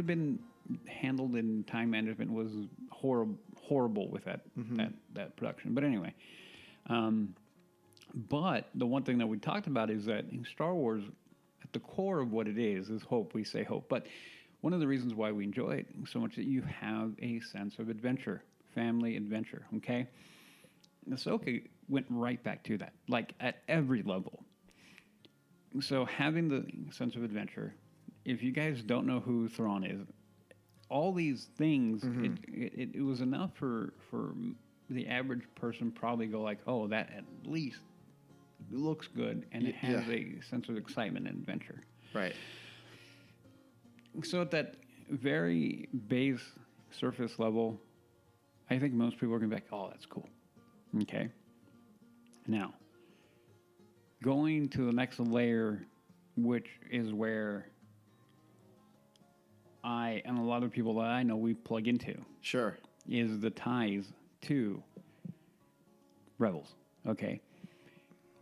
been handled in time management was horrible with that production. But anyway, but the one thing that we talked about is that in Star Wars, at the core of what it is hope. We say hope. But one of the reasons why we enjoy it so much is that you have a sense of adventure. Family adventure, okay? Ahsoka went right back to that, like at every level. So having the sense of adventure, if you guys don't know who Thrawn is, all these things, it was enough for the average person probably go like, oh, that at least looks good, and it has a sense of excitement and adventure. Right. So at that very base surface level, I think most people are going to be like, oh, that's cool. Okay. Now, going to the next layer, which is where I and a lot of people that I know we plug into, Sure. is the ties to Rebels. Okay.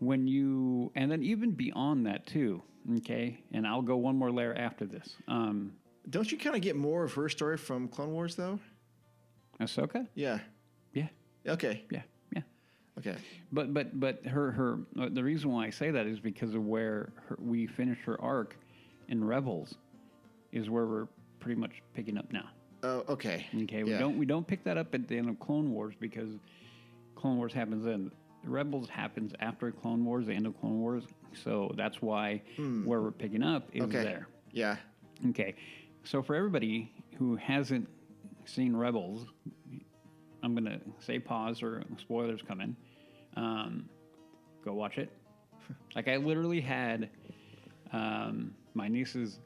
And then even beyond that too. Okay. And I'll go one more layer after this. Don't you kind of get more of her story from Clone Wars, though? Ahsoka? Yeah. Yeah. Okay. Yeah. Yeah. Okay. But her the reason why I say that is because of where we finished her arc in Rebels is where we're pretty much picking up now. Oh, okay. Okay, Yeah. we don't pick that up at the end of Clone Wars because Clone Wars happens then. Rebels happens after Clone Wars, the end of Clone Wars. So that's why where we're picking up is Okay. there. Yeah. Okay. So for everybody who hasn't seen Rebels, I'm going to say pause or spoilers coming. Go watch it. Like I literally had my niece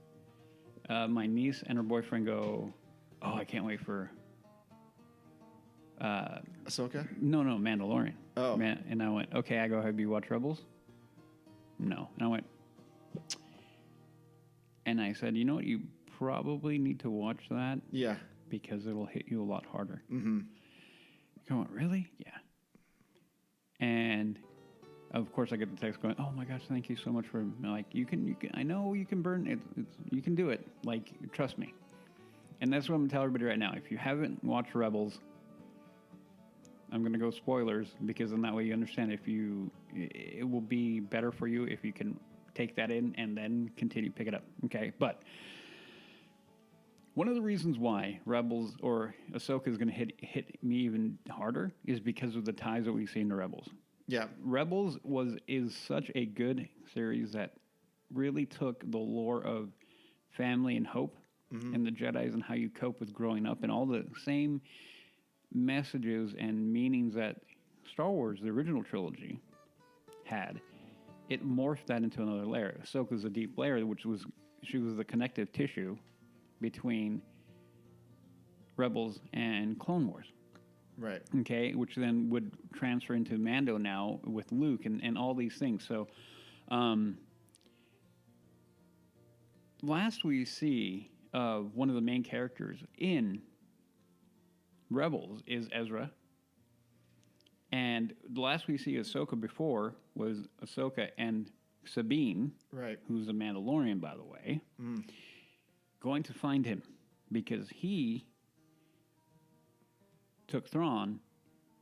and her boyfriend go, oh, I can't wait for Ahsoka? no, Mandalorian. Oh. And I went, okay. I go, have you watched Rebels? No. And I went, and I said, you know what? You probably need to watch that Yeah. because it'll hit you a lot harder. Mm-hmm. Going, really? Yeah. And of course, I get the text going, oh my gosh, thank you so much for, like, you can I know you can burn it. You can do it. Like, trust me. And that's what I'm going to tell everybody right now. If you haven't watched Rebels, I'm going to go spoilers because then that way you understand it will be better for you if you can take that in and then continue pick it up. Okay. But one of the reasons why Rebels or Ahsoka is going to hit me even harder is because of the ties that we see in the Rebels. Yeah. Rebels is such a good series that really took the lore of family and hope and the Jedis and how you cope with growing up and all the same messages and meanings that Star Wars, the original trilogy, had. It morphed that into another layer. Ahsoka's a deep layer, she was the connective tissue between Rebels and Clone Wars. Right. Okay, which then would transfer into Mando now with Luke and all these things. So, last we see of one of the main characters in Rebels is Ezra. And the last we see Ahsoka before was Ahsoka and Sabine, Right. who's a Mandalorian, by the way, going to find him because he took Thrawn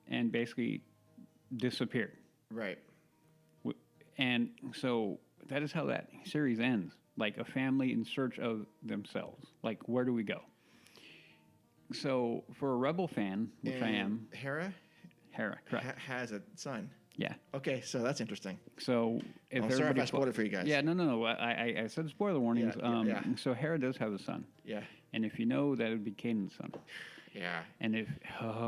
and basically disappeared. Right. And so that is how that series ends. Like a family in search of themselves. Like, where do we go? So for a Rebel fan, which I am, Hera correct. has a son. Yeah. Okay, so that's interesting. So if I'm sorry if I everybody spoiled it for you guys. Yeah, no. I said spoiler warnings. Yeah. So Hera does have a son. Yeah. And if you know, that would be Kanan's son. Yeah. And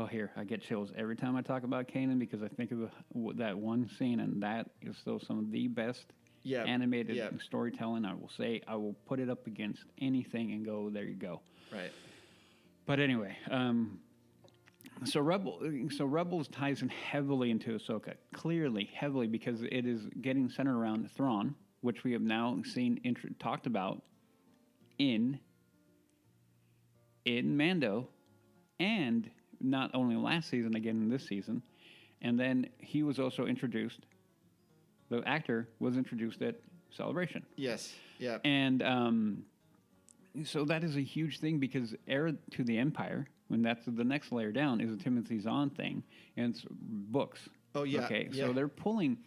here I get chills every time I talk about Kanan because I think of that one scene, and that is still some of the best animated storytelling. I will put it up against anything and go, there you go. Right. But anyway, so Rebels ties in heavily into Ahsoka, clearly heavily, because it is getting centered around Thrawn, which we have now seen talked about in Mando, and not only last season, again in this season, and then he was also introduced. The actor was introduced at Celebration. Yes. Yeah. And so that is a huge thing because Heir to the Empire, when that's the next layer down, is a Timothy Zahn thing, and it's books. Oh, yeah. Okay, yeah. so they're pulling.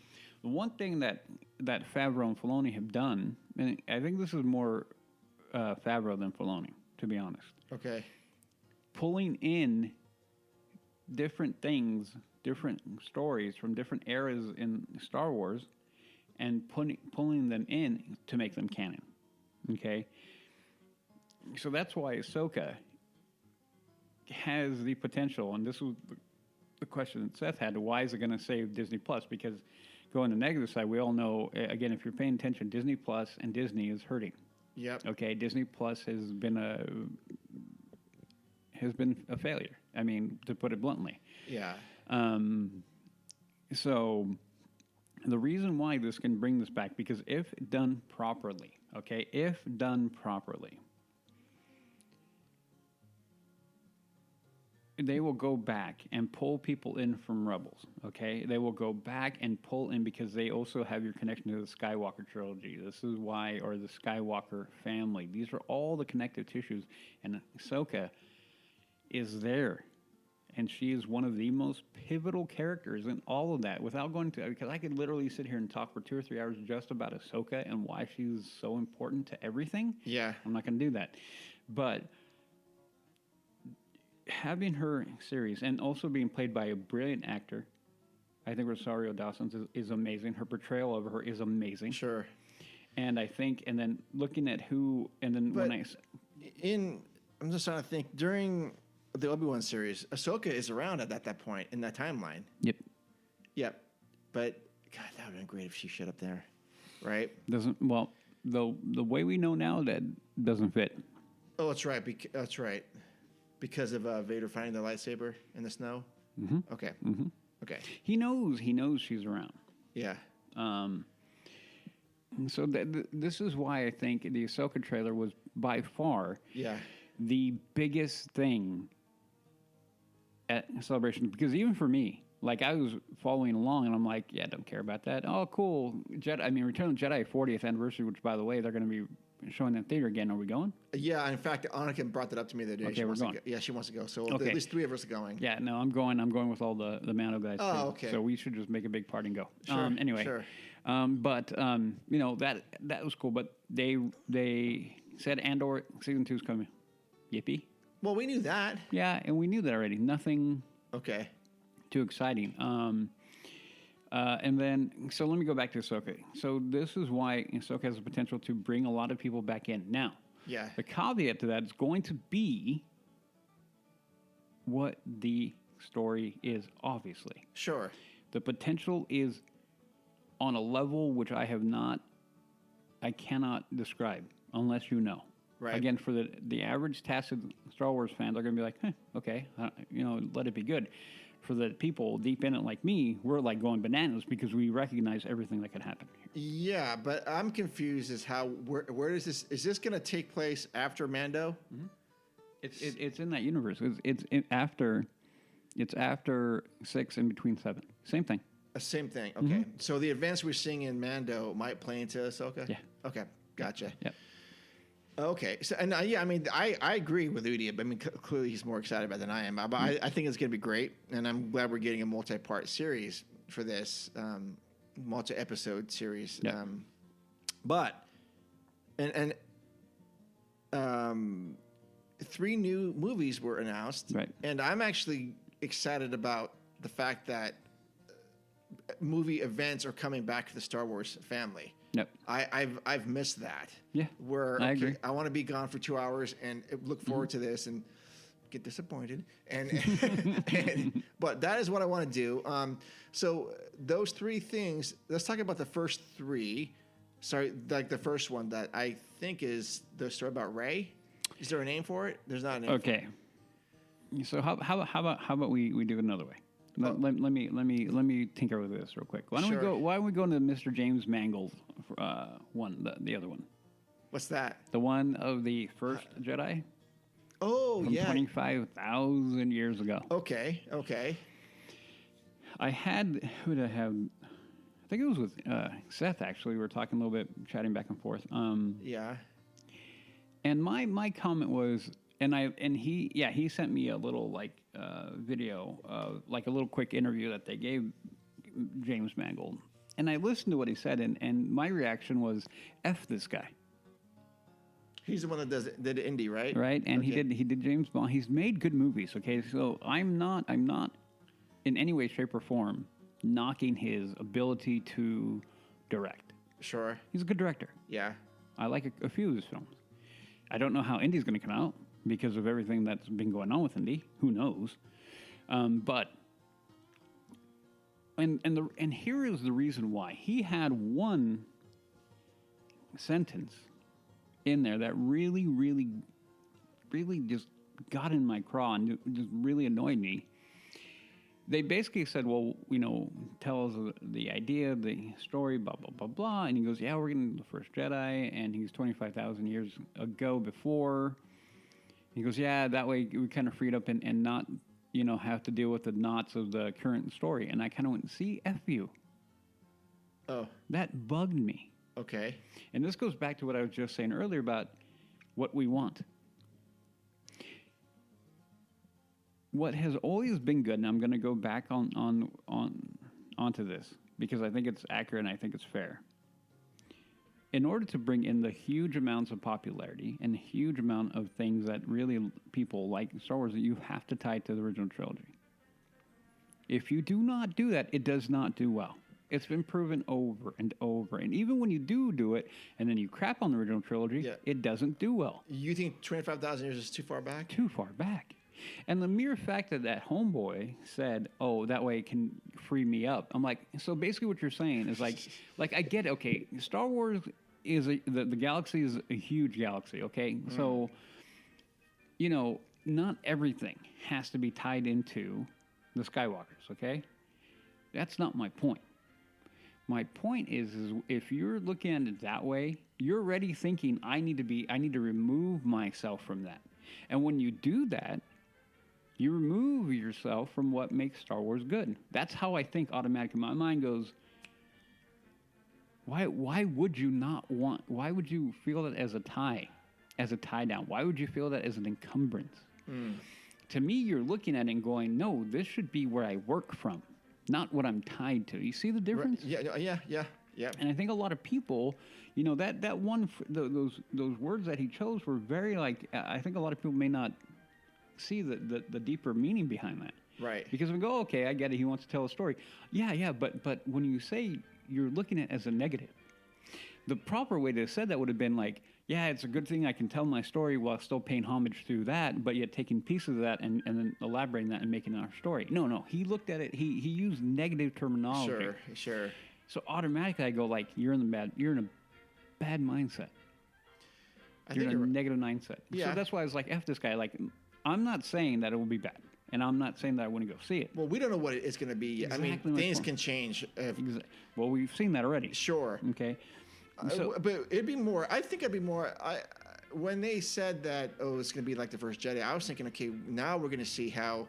The one thing that Favreau and Filoni have done, and I think this is more Favreau than Filoni, to be honest. Okay. Pulling in different things, different stories from different eras in Star Wars, and pulling them in to make them canon. Okay? So that's why Ahsoka has the potential, and this was the question that Seth had, why is it going to save Disney Plus? Because going to the negative side, we all know, again, if you're paying attention, Disney Plus and Disney is hurting. Yep. Okay, Disney Plus has been a failure. I mean, to put it bluntly. Yeah. So the reason why this can bring this back, because if done properly, they will go back and pull people in from Rebels, okay? They will go back and pull in because they also have your connection to the Skywalker trilogy. This is why, or the Skywalker family. These are all the connective tissues, and Ahsoka is there. And she is one of the most pivotal characters in all of that. Without going to, because I could literally sit here and talk for 2 or 3 hours just about Ahsoka and why she's so important to everything. Yeah. I'm not going to do that. But having her series and also being played by a brilliant actor, I think Rosario Dawson is amazing. Her portrayal of her is amazing. Sure. And I think, and then looking at who, and then But when I'm just trying to think, during the Obi-Wan series, Ahsoka is around at that point in that timeline. Yep. Yep. But, God, that would have been great if she showed up there. Right? The way we know now, that doesn't fit. Oh, that's right. That's right. Because of Vader finding the lightsaber in the snow? Mm-hmm. Okay. Mm-hmm. Okay. He knows she's around. Yeah. So this is why I think the Ahsoka trailer was by far the biggest thing at Celebration. Because even for me, like I was following along and I'm like, yeah, don't care about that. Oh, cool. Return of the Jedi 40th anniversary, which by the way, they're going to be showing in theater again. Are we going? Yeah, in fact, Annika brought that up to me the other day. Okay, we're going. Yeah, she wants to go. So at least 3 of us are going. Yeah, no, I'm going. I'm going with all the Mando guys. Oh, too. okay. So we should just make a big party and go. Sure. Anyway. Sure. But you know, that was cool. But they said Andor season 2 is coming. Yippee. Well, we knew that. Yeah, and we knew that already. Nothing. Okay. Too exciting. And then, so let me go back to Ahsoka. So this is why Ahsoka has the potential to bring a lot of people back in. Now, the caveat to that is going to be what the story is, obviously. Sure. The potential is on a level which I cannot describe unless you know. Right. Again, for the average tacit Star Wars fan, they're going to be like, okay, let it be good. For the people deep in it like me, we're like going bananas because we recognize everything that could happen here. Yeah, but I'm confused as where is this going to take place after Mando? Mm-hmm. It's in that universe. It's after 6 and between 7. Same thing. Same thing. Okay. Mm-hmm. So the events we're seeing in Mando might play into Ahsoka? Yeah. Okay. Gotcha. Yeah. Okay. So, and I mean, I agree with Odie. I mean, clearly he's more excited about it than I am. But I think it's going to be great. And I'm glad we're getting a multi-part series for this, multi-episode series. Yeah. But 3 new movies were announced. Right. And I'm actually excited about the fact that movie events are coming back to the Star Wars family. Yep. I've missed that. Yeah. Where I agree. I want to be gone for 2 hours and look forward to this and get disappointed. But that is what I want to do. So those three things. Let's talk about the first three. Sorry, like the first one that I think is the story about Ray. Is there a name for it? There's not a name. Okay. So how about we do it another way? Let me tinker with this real quick. Why don't we go into Mr. James Mangold one, the other one? What's that? The one of the first Jedi? Oh, from yeah. 25,000 years ago. Okay. I had, who did I have? I think it was with Seth, actually. We were talking a little bit, chatting back and forth. Yeah. And my comment was, he sent me a little video, like a little quick interview that they gave James Mangold. And I listened to what he said, and my reaction was, F this guy. He's the one that did Indy, right? Right, and okay. he did James Bond. He's made good movies. Okay, so I'm not in any way, shape, or form knocking his ability to direct. Sure. He's a good director. Yeah. I like a few of his films. I don't know how Indy's going to come out because of everything that's been going on with Indy. Who knows? But here is the reason why. He had one sentence in there that really, really, really just got in my craw and just really annoyed me. They basically said, well, tell us the idea, the story, blah, blah, blah, blah. And he goes, yeah, we're getting the first Jedi, and he's 25,000 years ago before. He goes, yeah, that way we kind of freed up and not, have to deal with the knots of the current story. And I kind of went, see, F you. Oh. That bugged me. Okay. And this goes back to what I was just saying earlier about what we want. What has always been good, and I'm going to go back onto this because I think it's accurate and I think it's fair. In order to bring in the huge amounts of popularity and the huge amount of things that really people like in Star Wars, you have to tie it to the original trilogy. If you do not do that, it does not do well. It's been proven over and over. And even when you do it, and then you crap on the original trilogy, it doesn't do well. You think 25,000 years is too far back? Too far back. And the mere fact that homeboy said, oh, that way it can free me up. I'm like, so basically what you're saying is like I get it. Okay, Star Wars is the galaxy is a huge galaxy, okay? So, not everything has to be tied into the Skywalkers, okay? That's not my point. My point is if you're looking at it that way, you're already thinking I need to remove myself from that. And when you do that, you remove yourself from what makes Star Wars good. That's how I think automatically. My mind goes, why would you feel that as a tie down? Why would you feel that as an encumbrance? To me, you're looking at it and going, no, this should be where I work from, not what I'm tied to. You see the difference? Right. Yeah. And I think a lot of people, that one, those words that he chose were very I think a lot of people may not see the deeper meaning behind that. Right. Because we go, okay, I get it. He wants to tell a story. Yeah. But when you say you're looking at it as a negative, the proper way to have said that would have been like, yeah, it's a good thing I can tell my story while still paying homage to that, but yet taking pieces of that and then elaborating that and making our story. No. He looked at it. He used negative terminology. Sure. So automatically I go like, you're in a bad mindset. You're in a negative mindset. Yeah. So that's why I was like, F this guy. Like, I'm not saying that it will be bad. And I'm not saying that I wouldn't go see it. Well, we don't know what it's going to be. Exactly. I mean, things can change. Well, we've seen that already. Sure. Okay. So, but it'd be more. I think it'd be more. When they said that, it's going to be like the first Jedi, I was thinking, okay, now we're going to see how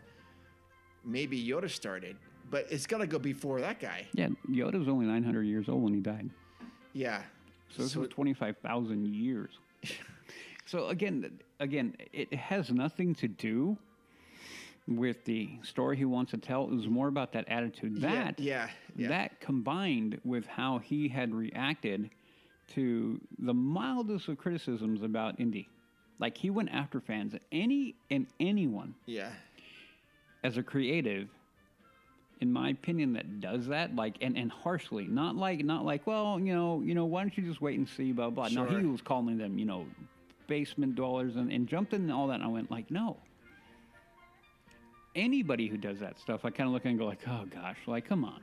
maybe Yoda started, but it's got to go before that guy. Yeah, Yoda was only 900 years old when he died. Yeah. So this was 25,000 years. So again, it has nothing to do with the story he wants to tell. It was more about that attitude. That combined with how he had reacted to the mildest of criticisms about Indy. Like, he went after fans. Anyone. Yeah. As a creative, in my opinion, that does that, like, and harshly, not like, well, why don't you just wait and see, blah, blah. Sure. No, he was calling them, basement dwellers and jumped in and all that. And I went like, no. anybody who does that stuff, I kind of look and go like, oh gosh, like come on,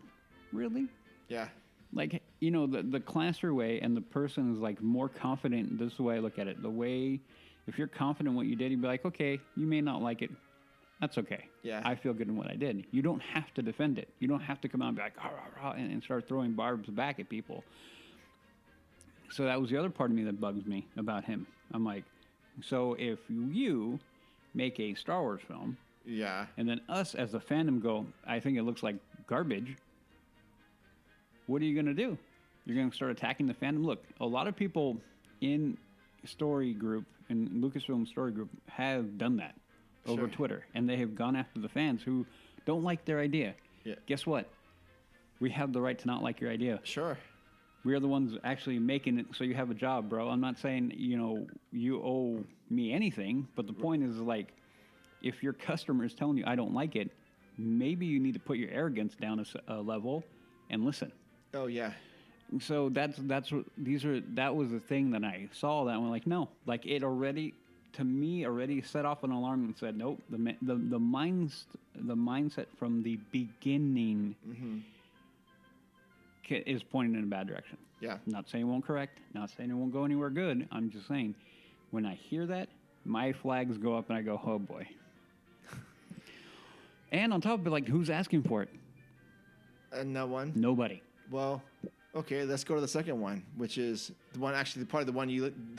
really? Yeah. Like, you know, the classer way, and the person is like more confident. This is the way I look at it. The way, if you're confident in what you did, you'd be like, okay, you may not like it. That's okay. Yeah. I feel good in what I did. You don't have to defend it. You don't have to come out and be like, rah, rah, rah, and start throwing barbs back at people. So that was the other part of me that bugs me about him. I'm like, so if you make a Star Wars film, Yeah. and then us as the fandom go, I think it looks like garbage, what are you going to do? You're going to start attacking the fandom? Look, a lot of people in story group, in Lucasfilm story group, have done that over Sure. Twitter, and they have gone after the fans who don't like their idea. Yeah. Guess what? We have the right to not like your idea. Sure. We are the ones actually making it so you have a job, bro. I'm not saying, you know, you owe me anything, but the point is, like, if your customer is telling you, I don't like it, maybe you need to put your arrogance down a level and listen. Oh, yeah. So that's what that was the thing that I saw that one, like, no, like it already, to me, already set off an alarm and said, nope, the mindset from the beginning is pointing in a bad direction. Yeah. Not saying it won't correct, not saying it won't go anywhere good. I'm just saying, when I hear that, my flags go up and I go, oh boy. And on top of it, like, who's asking for it? No one. Nobody. Well, okay, let's go to the second one, which is the one, actually, probably the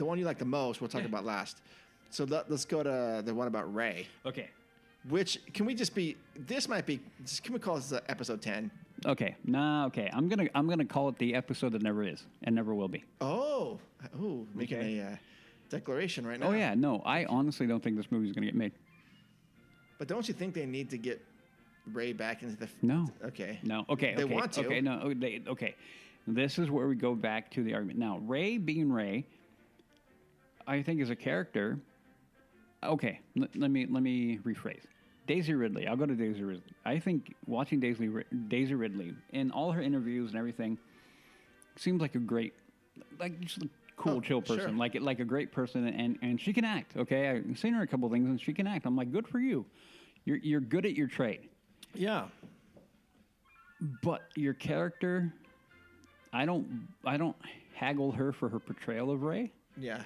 one you like the most. We'll talk about last. So let's go to the one about Rey. Okay. Which can we just be? This might be. Can we call this episode 10? Okay. Nah. Okay. I'm gonna call it the episode that never is and never will be. Oh, making a declaration right now. Oh yeah. No, I honestly don't think this movie's gonna get made. But don't you think they need to get Rey back into the? No. Okay. No. Okay. They want to. Okay. No. Okay. This is where we go back to the argument. Now, Rey being Rey, I think as a character. Okay. Let me rephrase. Daisy Ridley. I'll go to Daisy Ridley. I think watching Daisy Ridley in all her interviews and everything seems like a great, like just a cool, chill person. Sure. Like a great person, and she can act. Okay, I've seen her a couple things, and she can act. I'm like, good for you. You're good at your trade. Yeah. But your character, I don't haggle her for her portrayal of Rey. Yeah.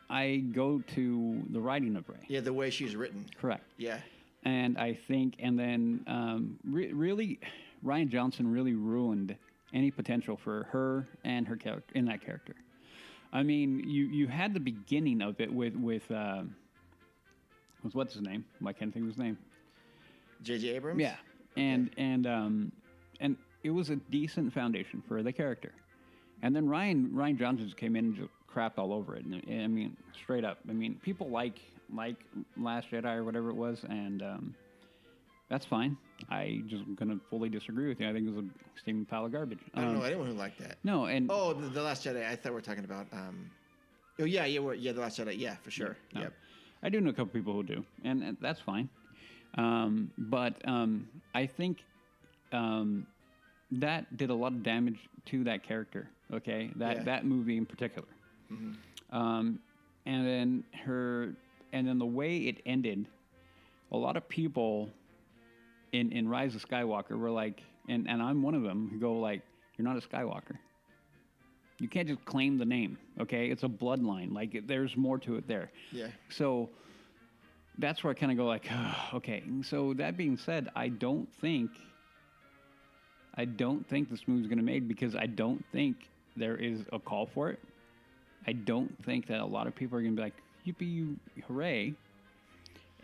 I go to the writing of Rey. Yeah, the way she's written. Correct. Yeah. And I think, and then really, Rian Johnson really ruined any potential for her and her character in that character. I mean, you had the beginning of it with what's his name? I can't think of his name. J.J. Abrams. Yeah, and it was a decent foundation for the character, and then Rian Johnson just came in and just crapped all over it. And I mean, straight up. I mean, people like Last Jedi or whatever it was, and that's fine. I just gonna fully disagree with you. I think it was a steaming pile of garbage. I don't know anyone who liked that. No, and the Last Jedi. I thought we were talking about. The Last Jedi. Yeah, for sure. no. Yep. I do know a couple people who do, and that's fine. But I think that did a lot of damage to that character. Okay, that movie in particular. Mm-hmm. And then the way it ended, a lot of people in Rise of Skywalker were like, and I'm one of them, who go like, you're not a Skywalker. You can't just claim the name, okay? It's a bloodline. Like, there's more to it there. Yeah. So that's where I kind of go like, oh, okay. So that being said, I don't think this movie's going to be made because I don't think there is a call for it. I don't think that a lot of people are going to be like, yippee, hooray.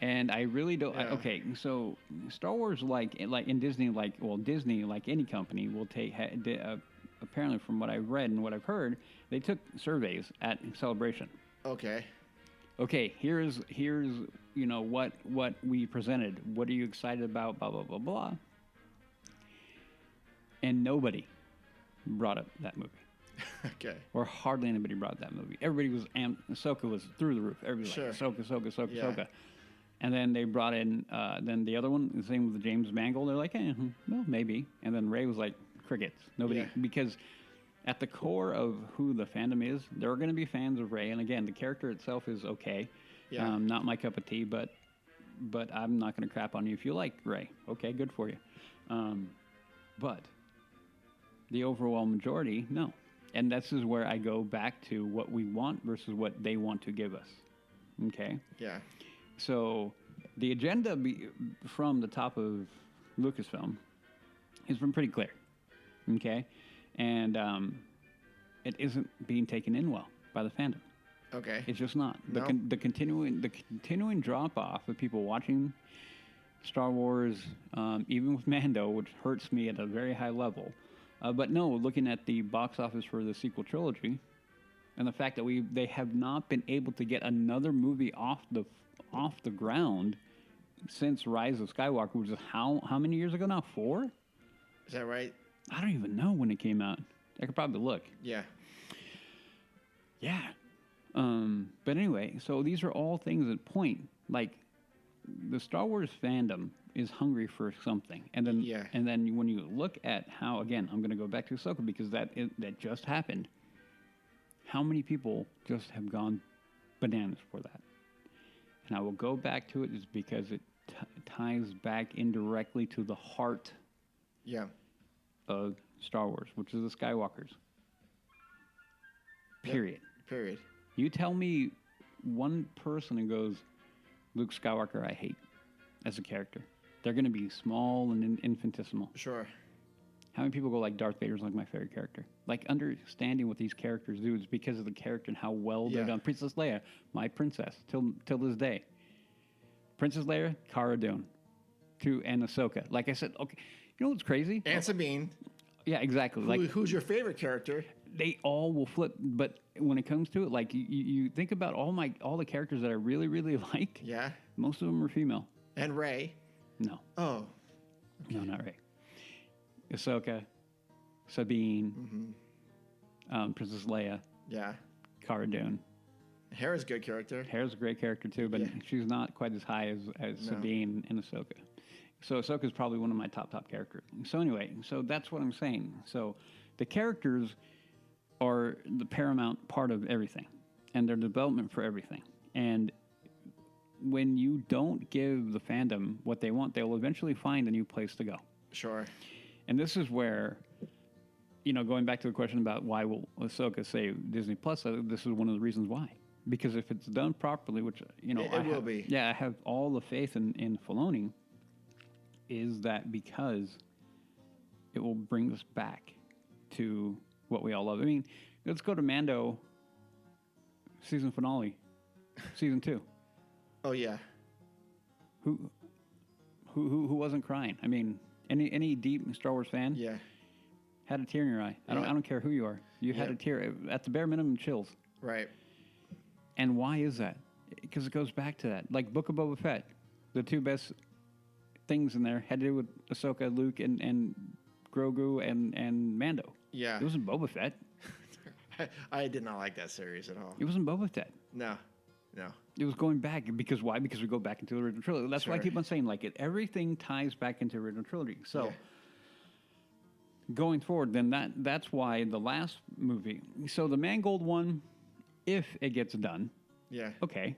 And I really don't. Yeah. Okay, so Star Wars, like in Disney, Disney, like any company, will take. Apparently, from what I've read and what I've heard, they took surveys at Celebration. Okay. Okay, here's what we presented. What are you excited about? Blah blah blah blah. And nobody brought up that movie. Okay. Or hardly anybody brought up that movie. Everybody was amped. Ahsoka was through the roof. Everybody was like, Ahsoka. Yeah. Ahsoka. And then they brought in, then the other one, the same with James Mangold. They're like, well, maybe. And then Rey was like, crickets. Nobody, because at the core of who the fandom is, there are going to be fans of Rey. And again, the character itself is okay. Yeah. Not my cup of tea, but but I'm not going to crap on you if you like Rey. Okay, good for you. But the overall majority, no. And this is where I go back to what we want versus what they want to give us. Okay? Yeah. So the agenda from the top of Lucasfilm has been pretty clear. Okay? And it isn't being taken in well by the fandom. Okay. It's just not. No. The continuing drop off of people watching Star Wars, even with Mando, which hurts me at a very high level. But no, looking at the box office for the sequel trilogy, and the fact that they have not been able to get another movie off the ground since Rise of Skywalker, which is how many years ago now? 4? Is that right? I don't even know when it came out. I could probably look. Yeah. Yeah. But anyway, so these are all things that point, like, the Star Wars fandom is hungry for something. And then when you look at how, again, I'm going to go back to Ahsoka because that just happened. How many people just have gone bananas for that? And I will go back to it is because it ties back indirectly to the heart of Star Wars, which is the Skywalkers. Period. Period. You tell me one person who goes, Luke Skywalker, I hate as a character. They're going to be small and infinitesimal. Sure. How many people go like Darth Vader's like my favorite character? Like understanding what these characters do is because of the character and how well they're done. Princess Leia, my princess, till this day. Princess Leia, Cara Dune, and Ahsoka. Like I said, okay, you know what's crazy? And Sabine. Yeah, exactly. Who's your favorite character? They all will flip, but when it comes to it, like you think about all the characters that I really, really like. Yeah. Most of them are female. And Rey. No. Oh. Okay. No, not Rey. Ahsoka, Sabine, Princess Leia. Yeah. Cara Dune. Hera's a good character. Hera's a great character too, but she's not quite as high as Sabine and Ahsoka. So Ahsoka's probably one of my top characters. So anyway, so that's what I'm saying. So the characters are the paramount part of everything, and their development for everything. And when you don't give the fandom what they want, they'll eventually find a new place to go. Sure. And this is where, going back to the question about why will Ahsoka say Disney Plus, this is one of the reasons why. Because if it's done properly, which, it will be. Yeah, I have all the faith in Filoni, is that because it will bring us back to what we all love. I mean, let's go to Mando season finale, season 2. Oh yeah. Who wasn't crying? I mean, any deep Star Wars fan? Yeah. Had a tear in your eye. I don't care who you are. You had a tear at the bare minimum, chills. Right. And why is that? Because it goes back to that. Like Book of Boba Fett, the two best things in there had to do with Ahsoka, Luke, and Grogu and Mando. Yeah. It wasn't Boba Fett. I did not like that series at all. It wasn't Boba Fett. No. It was going back. Because why? Because we go back into the original trilogy. That's why I keep on saying, everything ties back into the original trilogy. So, going forward, then that's why the last movie... So, the Mangold one, if it gets done... Yeah. Okay.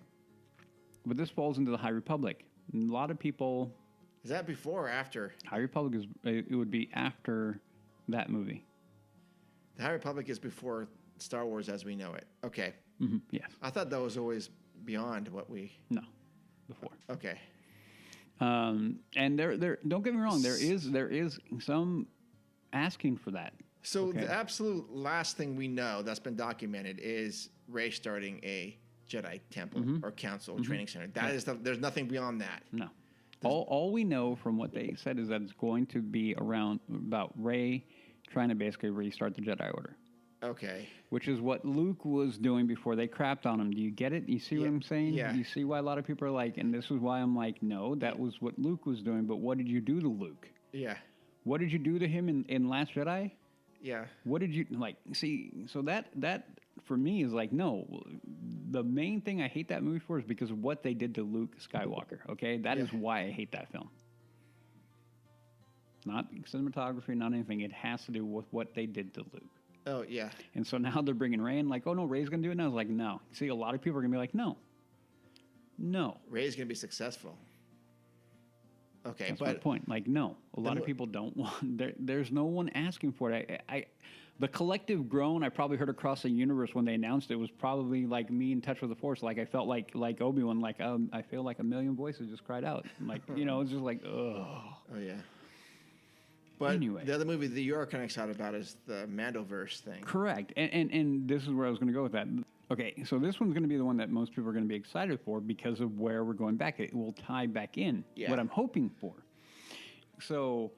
But this falls into the High Republic. A lot of people... Is that before or after? High Republic it would be after that movie. The High Republic is before Star Wars as we know it. Okay. Mm-hmm. Yes. I thought that was always beyond what we... No. Before. Okay. And there don't get me wrong, there is some asking for that. So the absolute last thing we know that's been documented is Rey starting a Jedi temple or council training center. That is there's nothing beyond that. No. All we know from what they said is that it's going to be about Rey trying to basically restart the Jedi Order. Okay. Which is what Luke was doing before they crapped on him. Do you get it? You see what I'm saying? Yeah. You see why a lot of people are like, and this is why I'm like, no, that was what Luke was doing, but what did you do to Luke? Yeah. What did you do to him in Last Jedi? Yeah. What did you, see, so that for me is like, no, the main thing I hate that movie for is because of what they did to Luke Skywalker, okay? That is why I hate that film. Not cinematography, not anything. It has to do with what they did to Luke. Oh, yeah. And so now they're bringing Rey in, like, oh, no, Rey's going to do it. And I was like, no. See, a lot of people are going to be like, no. Rey's going to be successful. Okay, That's my but point. Like, no, a lot mo- of people don't want. There's no one asking for it. The collective groan I probably heard across the universe when they announced it was probably like me in touch with the Force. Like I felt like Obi-Wan. Like I feel like a million voices just cried out. Like it's just like ugh. oh yeah. But Anyway. the other movie that you're kind of excited about is the Mandoverse thing. Correct. And this is where I was going to go with that. Okay, so this one's going to be the one that most people are going to be excited for because of where we're going back. It will tie back in Yeah. what I'm hoping for. So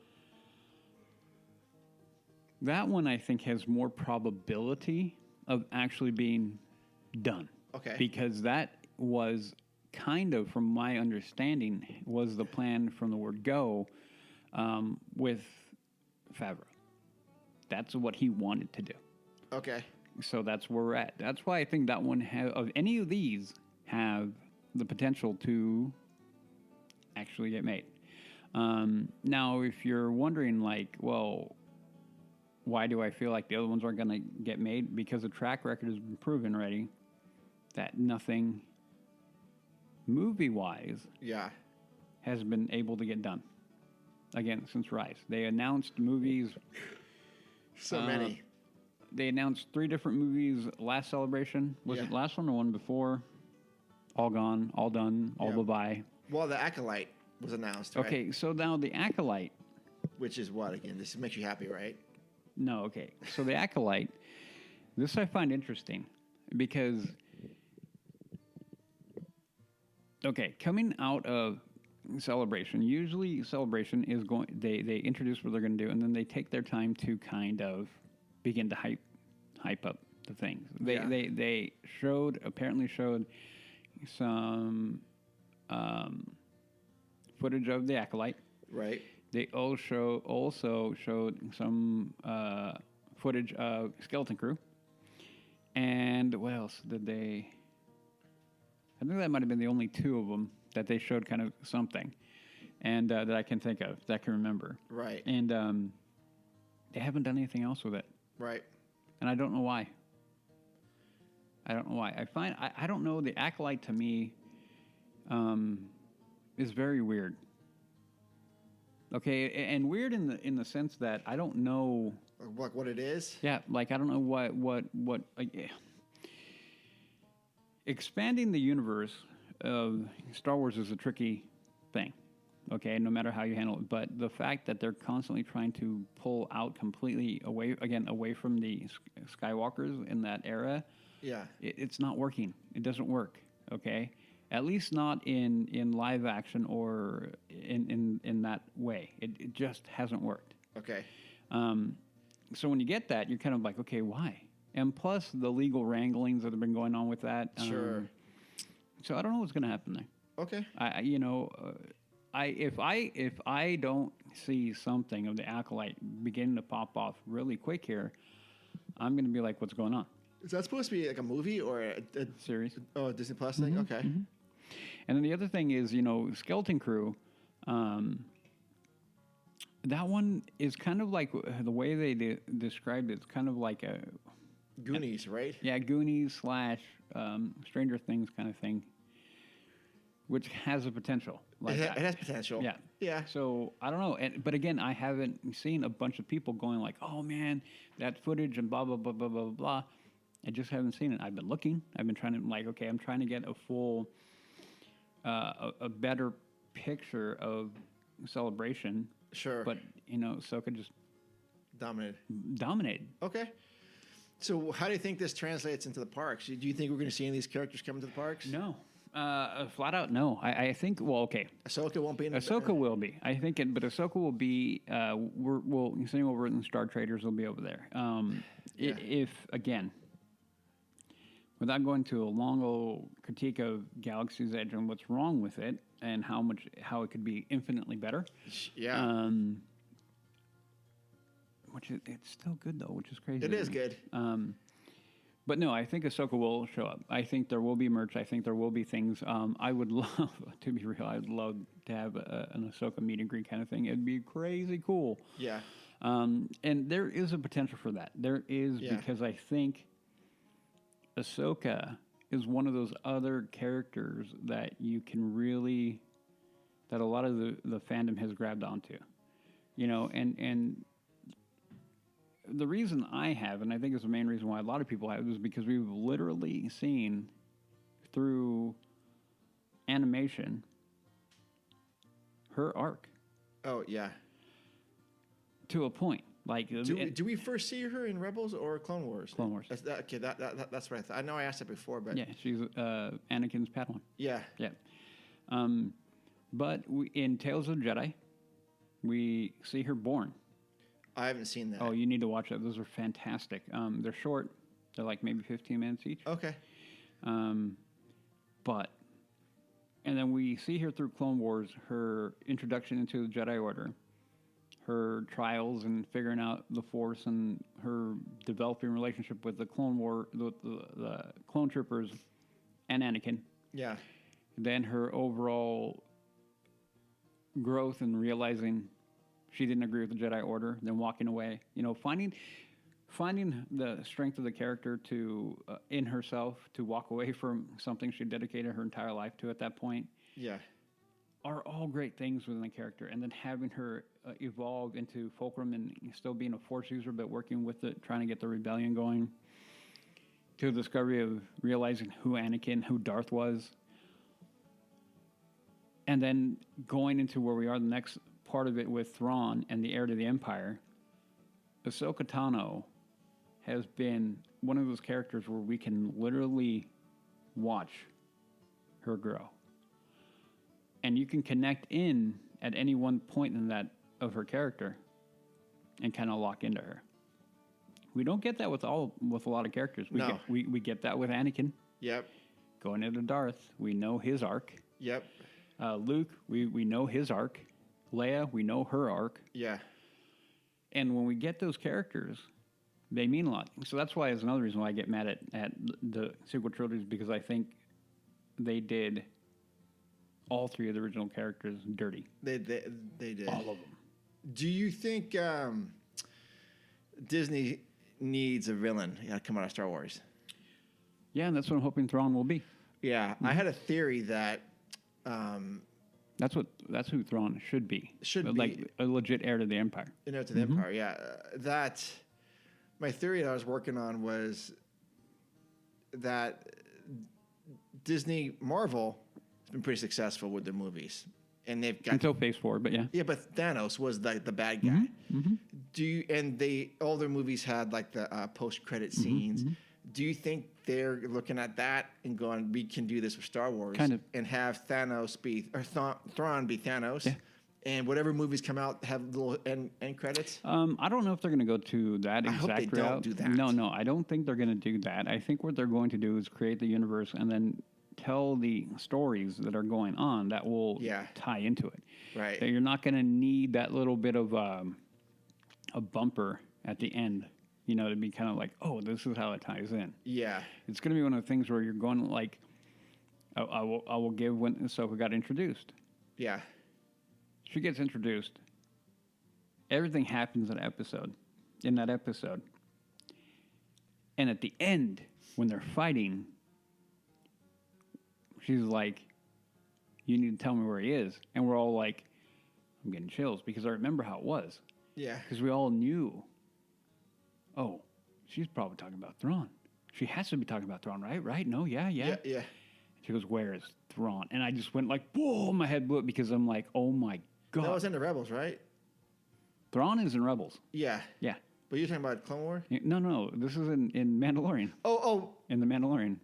that one I think has more probability of actually being done. Okay. Because that was kind of, from my understanding, was the plan from the word go with Favreau. That's what he wanted to do. Okay. So that's where we're at. That's why I think that one of any of these have the potential to actually get made. Now, if you're wondering, like, well, why do I feel like the other ones aren't going to get made? Because the track record has been proven already that nothing movie-wise Yeah. has been able to get done. Again, since Rise. They announced movies. So many. They announced 3 different movies last Celebration. Was Yeah. it last one or one before? All gone, all done, all Yeah. bye-bye. Well, the Acolyte was announced, right? Okay, so now the Acolyte. Which is what again? This makes you happy, right? No, okay. So the Acolyte, this I find interesting because, okay, coming out of Celebration, usually Celebration is going, they introduce what they're going to do, and then they take their time to kind of begin to hype up the things. They apparently showed some footage of the Acolyte. Right. They also showed some footage of Skeleton Crew. And what else did they... I think that might have been the only 2 of them that they showed kind of something. And that I can think of, that I can remember. Right. And they haven't done anything else with it. Right. And I don't know why. I don't know, the Acolyte to me is very weird. Okay, and weird in the sense that I don't know. Like what it is? Yeah, like I don't know what. Expanding the universe of Star Wars is a tricky thing. Okay, no matter how you handle it, but the fact that they're constantly trying to pull out completely away from the Skywalkers in that era, Yeah. it's not working. It doesn't work. Okay. At least not in live action or in that way. It just hasn't worked. Okay. So when you get that, you're kind of like, okay, why? And plus the legal wranglings that have been going on with that. Sure. So I don't know what's going to happen there. Okay. If I don't see something of the Acolyte beginning to pop off really quick here, I'm going to be like, what's going on? Is that supposed to be like a movie or a Series. a Disney Plus thing? Okay. Mm-hmm. And then the other thing is, Skeleton Crew. That one is kind of like the way they described it. It's kind of like a Goonies, right? yeah Goonies / Stranger Things kind of thing, which has a potential. Like It has potential. Yeah. Yeah. So I don't know, but again, I haven't seen a bunch of people going like, "Oh man, that footage and blah blah blah blah blah blah." I just haven't seen it. I've been looking. I've been trying to okay, I'm trying to get a full, a better picture of Celebration. Sure. But Ahsoka just dominated. Okay. So how do you think this translates into the parks? Do you think we're going to see any of these characters coming to the parks? No. Flat out, no. I think, well, okay. Ahsoka won't be in Ahsoka will be. I think but Ahsoka will be, we'll same over in Star Traders will be over there. If, again, without going to a long old critique of Galaxy's Edge and what's wrong with it and how it could be infinitely better. Yeah. It's still good though, which is crazy. It is good. But no, I think Ahsoka will show up. I think there will be merch. I think there will be things. I would love, to be real, I would love to have an Ahsoka meet and greet kind of thing. It'd be crazy cool. Yeah. And there is a potential for that. There is because I think Ahsoka is one of those other characters that you can really that a lot of the fandom has grabbed onto. And the reason I have, and I think it's the main reason why a lot of people have, is because we've literally seen through animation her arc Oh yeah. to a point. Like Do we first see her in Rebels or Clone Wars? Clone Wars. Okay, that's what I thought. I know I asked it before, but Yeah, she's Anakin's Padawan. yeah. Yeah. But in Tales of the Jedi, we see her born. I haven't seen that. Oh, you need to watch that. Those are fantastic. They're short. They're like maybe 15 minutes each. Okay. And then we see her through Clone Wars, her introduction into the Jedi Order, her trials and figuring out the Force, and her developing relationship with the the clone troopers and Anakin. Yeah. Then her overall growth and realizing she didn't agree with the Jedi Order, then walking away. Finding the strength of the character to in herself to walk away from something she dedicated her entire life to at that point. Yeah. Are all great things within the character, and then having her evolve into Fulcrum and still being a Force user, but working with it, trying to get the rebellion going, to the discovery of realizing who Anakin, who Darth was, and then going into where we are, the next part of it with Thrawn and the heir to the Empire. Ahsoka Tano has been one of those characters where we can literally watch her grow. And you can connect in at any one point in that of her character and kind of lock into her. We don't get that with a lot of characters. We get that with Anakin. Yep. Going into Darth, we know his arc. Yep. Luke, we know his arc. Leia, we know her arc. Yeah. And when we get those characters, they mean a lot. So that's why it's another reason why I get mad at the sequel trilogies, because I think they did all three of the original characters dirty. They did. All of them. Do you think Disney needs a villain to come out of Star Wars? Yeah, and that's what I'm hoping Thrawn will be. Yeah. Mm-hmm. I had a theory that that's who Thrawn should be. Like a legit heir to the Empire. To the Empire, yeah. That my theory that I was working on was that Disney Marvel has been pretty successful with their movies, and they've got until Phase 4, but yeah. Yeah, but Thanos was the bad guy. Mm-hmm. All their movies had like the post-credit scenes. Mm-hmm. Do you think they're looking at that and going, we can do this with Star Wars, kind of, and have Thanos be or Thrawn be Thanos? Yeah. And whatever movies come out have little end credits. I don't know if they're going to go to that exact route. I hope they don't do that. No, I don't think they're going to do that. I think what they're going to do is create the universe and then tell the stories that are going on that will tie into it. Right. That you're not going to need that little bit of a bumper at the end, to be kind of like, oh, this is how it ties in. Yeah. It's going to be one of the things where you're going like, I will give when Ahsoka got introduced. Yeah. She gets introduced. Everything happens in that episode. And at the end, when they're fighting, she's like, you need to tell me where he is. And we're all like, I'm getting chills because I remember how it was. Yeah. Because we all knew, oh, she's probably talking about Thrawn. She has to be talking about Thrawn, right? Right? No, yeah. Yeah. She goes, where is Thrawn? And I just went like, whoa, my head blew up because I'm like, oh my God. That was in the Rebels, right? Thrawn is in Rebels. Yeah. Yeah. But you're talking about Clone War? No. This is in Mandalorian. Oh. In the Mandalorian.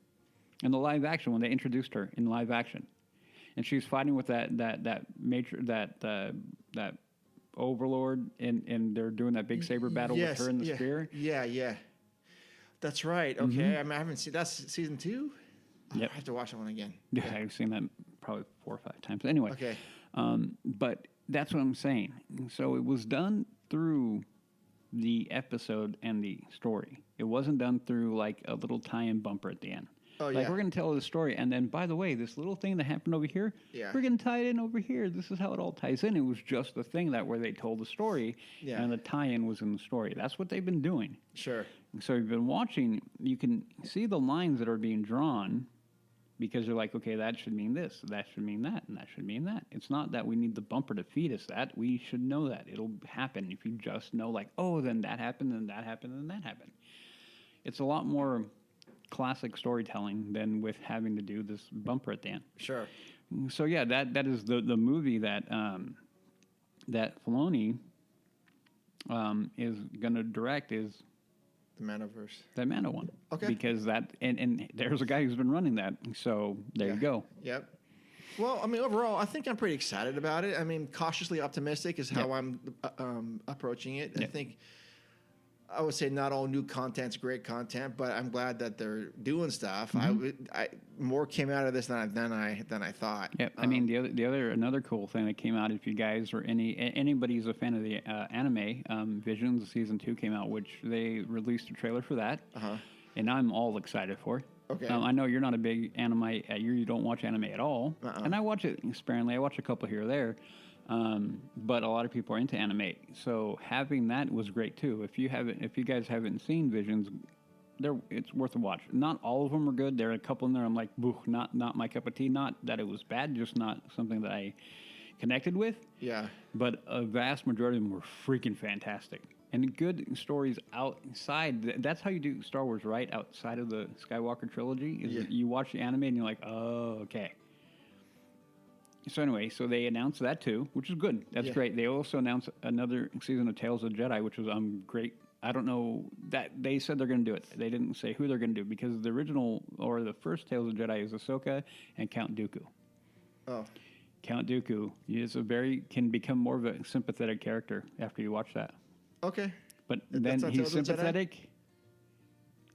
In the live action, when they introduced her in live action. And she's fighting with that overlord, and they're doing that big saber battle with her in the spear. Yeah. That's right. Okay. Mm-hmm. I haven't seen that's season 2? Yep. I have to watch that one again. Yeah, I've seen that probably 4 or 5 times. Anyway. Okay. But that's what I'm saying. So it was done through the episode and the story. It wasn't done through like a little tie-in bumper at the end. Oh, like, we're going to tell the story. And then, by the way, this little thing that happened over here, we're going to tie it in over here. This is how it all ties in. It was just the thing that where they told the story, and the tie-in was in the story. That's what they've been doing. Sure. So you've been watching. You can see the lines that are being drawn because you're like, okay, that should mean this, that should mean that, and that should mean that. It's not that we need the bumper to feed us that. We should know that. It'll happen if you just know, like, oh, then that happened, and that happened, and that happened. It's a lot more classic storytelling than with having to do this bumper at the end. Sure. So yeah, that is the movie that that Filoni is going to direct is The Manoverse. that Mando one. Okay. Because that and there's a guy who's been running that. So there you go. Yep. Well, I mean, overall, I think I'm pretty excited about it. I mean, cautiously optimistic is how I'm approaching it. I think I would say not all new content's great content, but I'm glad that they're doing stuff. More came out of this than I thought. Yeah, I mean another cool thing that came out, if you guys or anybody's a fan of the anime, Visions season 2 came out, which they released a trailer for that, and I'm all excited for. Okay. I know you're not a big anime. You don't watch anime at all, and I watch it sparingly. I watch a couple here or there. But a lot of people are into anime, so having that was great too. If you guys haven't seen Visions, it's worth a watch. Not all of them are good. There are a couple in there I'm like, boo, not my cup of tea. Not that it was bad, just not something that I connected with. Yeah. But a vast majority of them were freaking fantastic and good stories outside. That's how you do Star Wars, right? Outside of the Skywalker trilogy, you watch the anime and you're like, oh, okay. So anyway, so they announced that too, which is good. That's great. They also announced another season of Tales of the Jedi, which was great. I don't know that they said they're going to do it. They didn't say who they're going to do because the original or the first Tales of the Jedi is Ahsoka and Count Dooku. Oh, Count Dooku can become more of a sympathetic character after you watch that. Okay, but then he's sympathetic,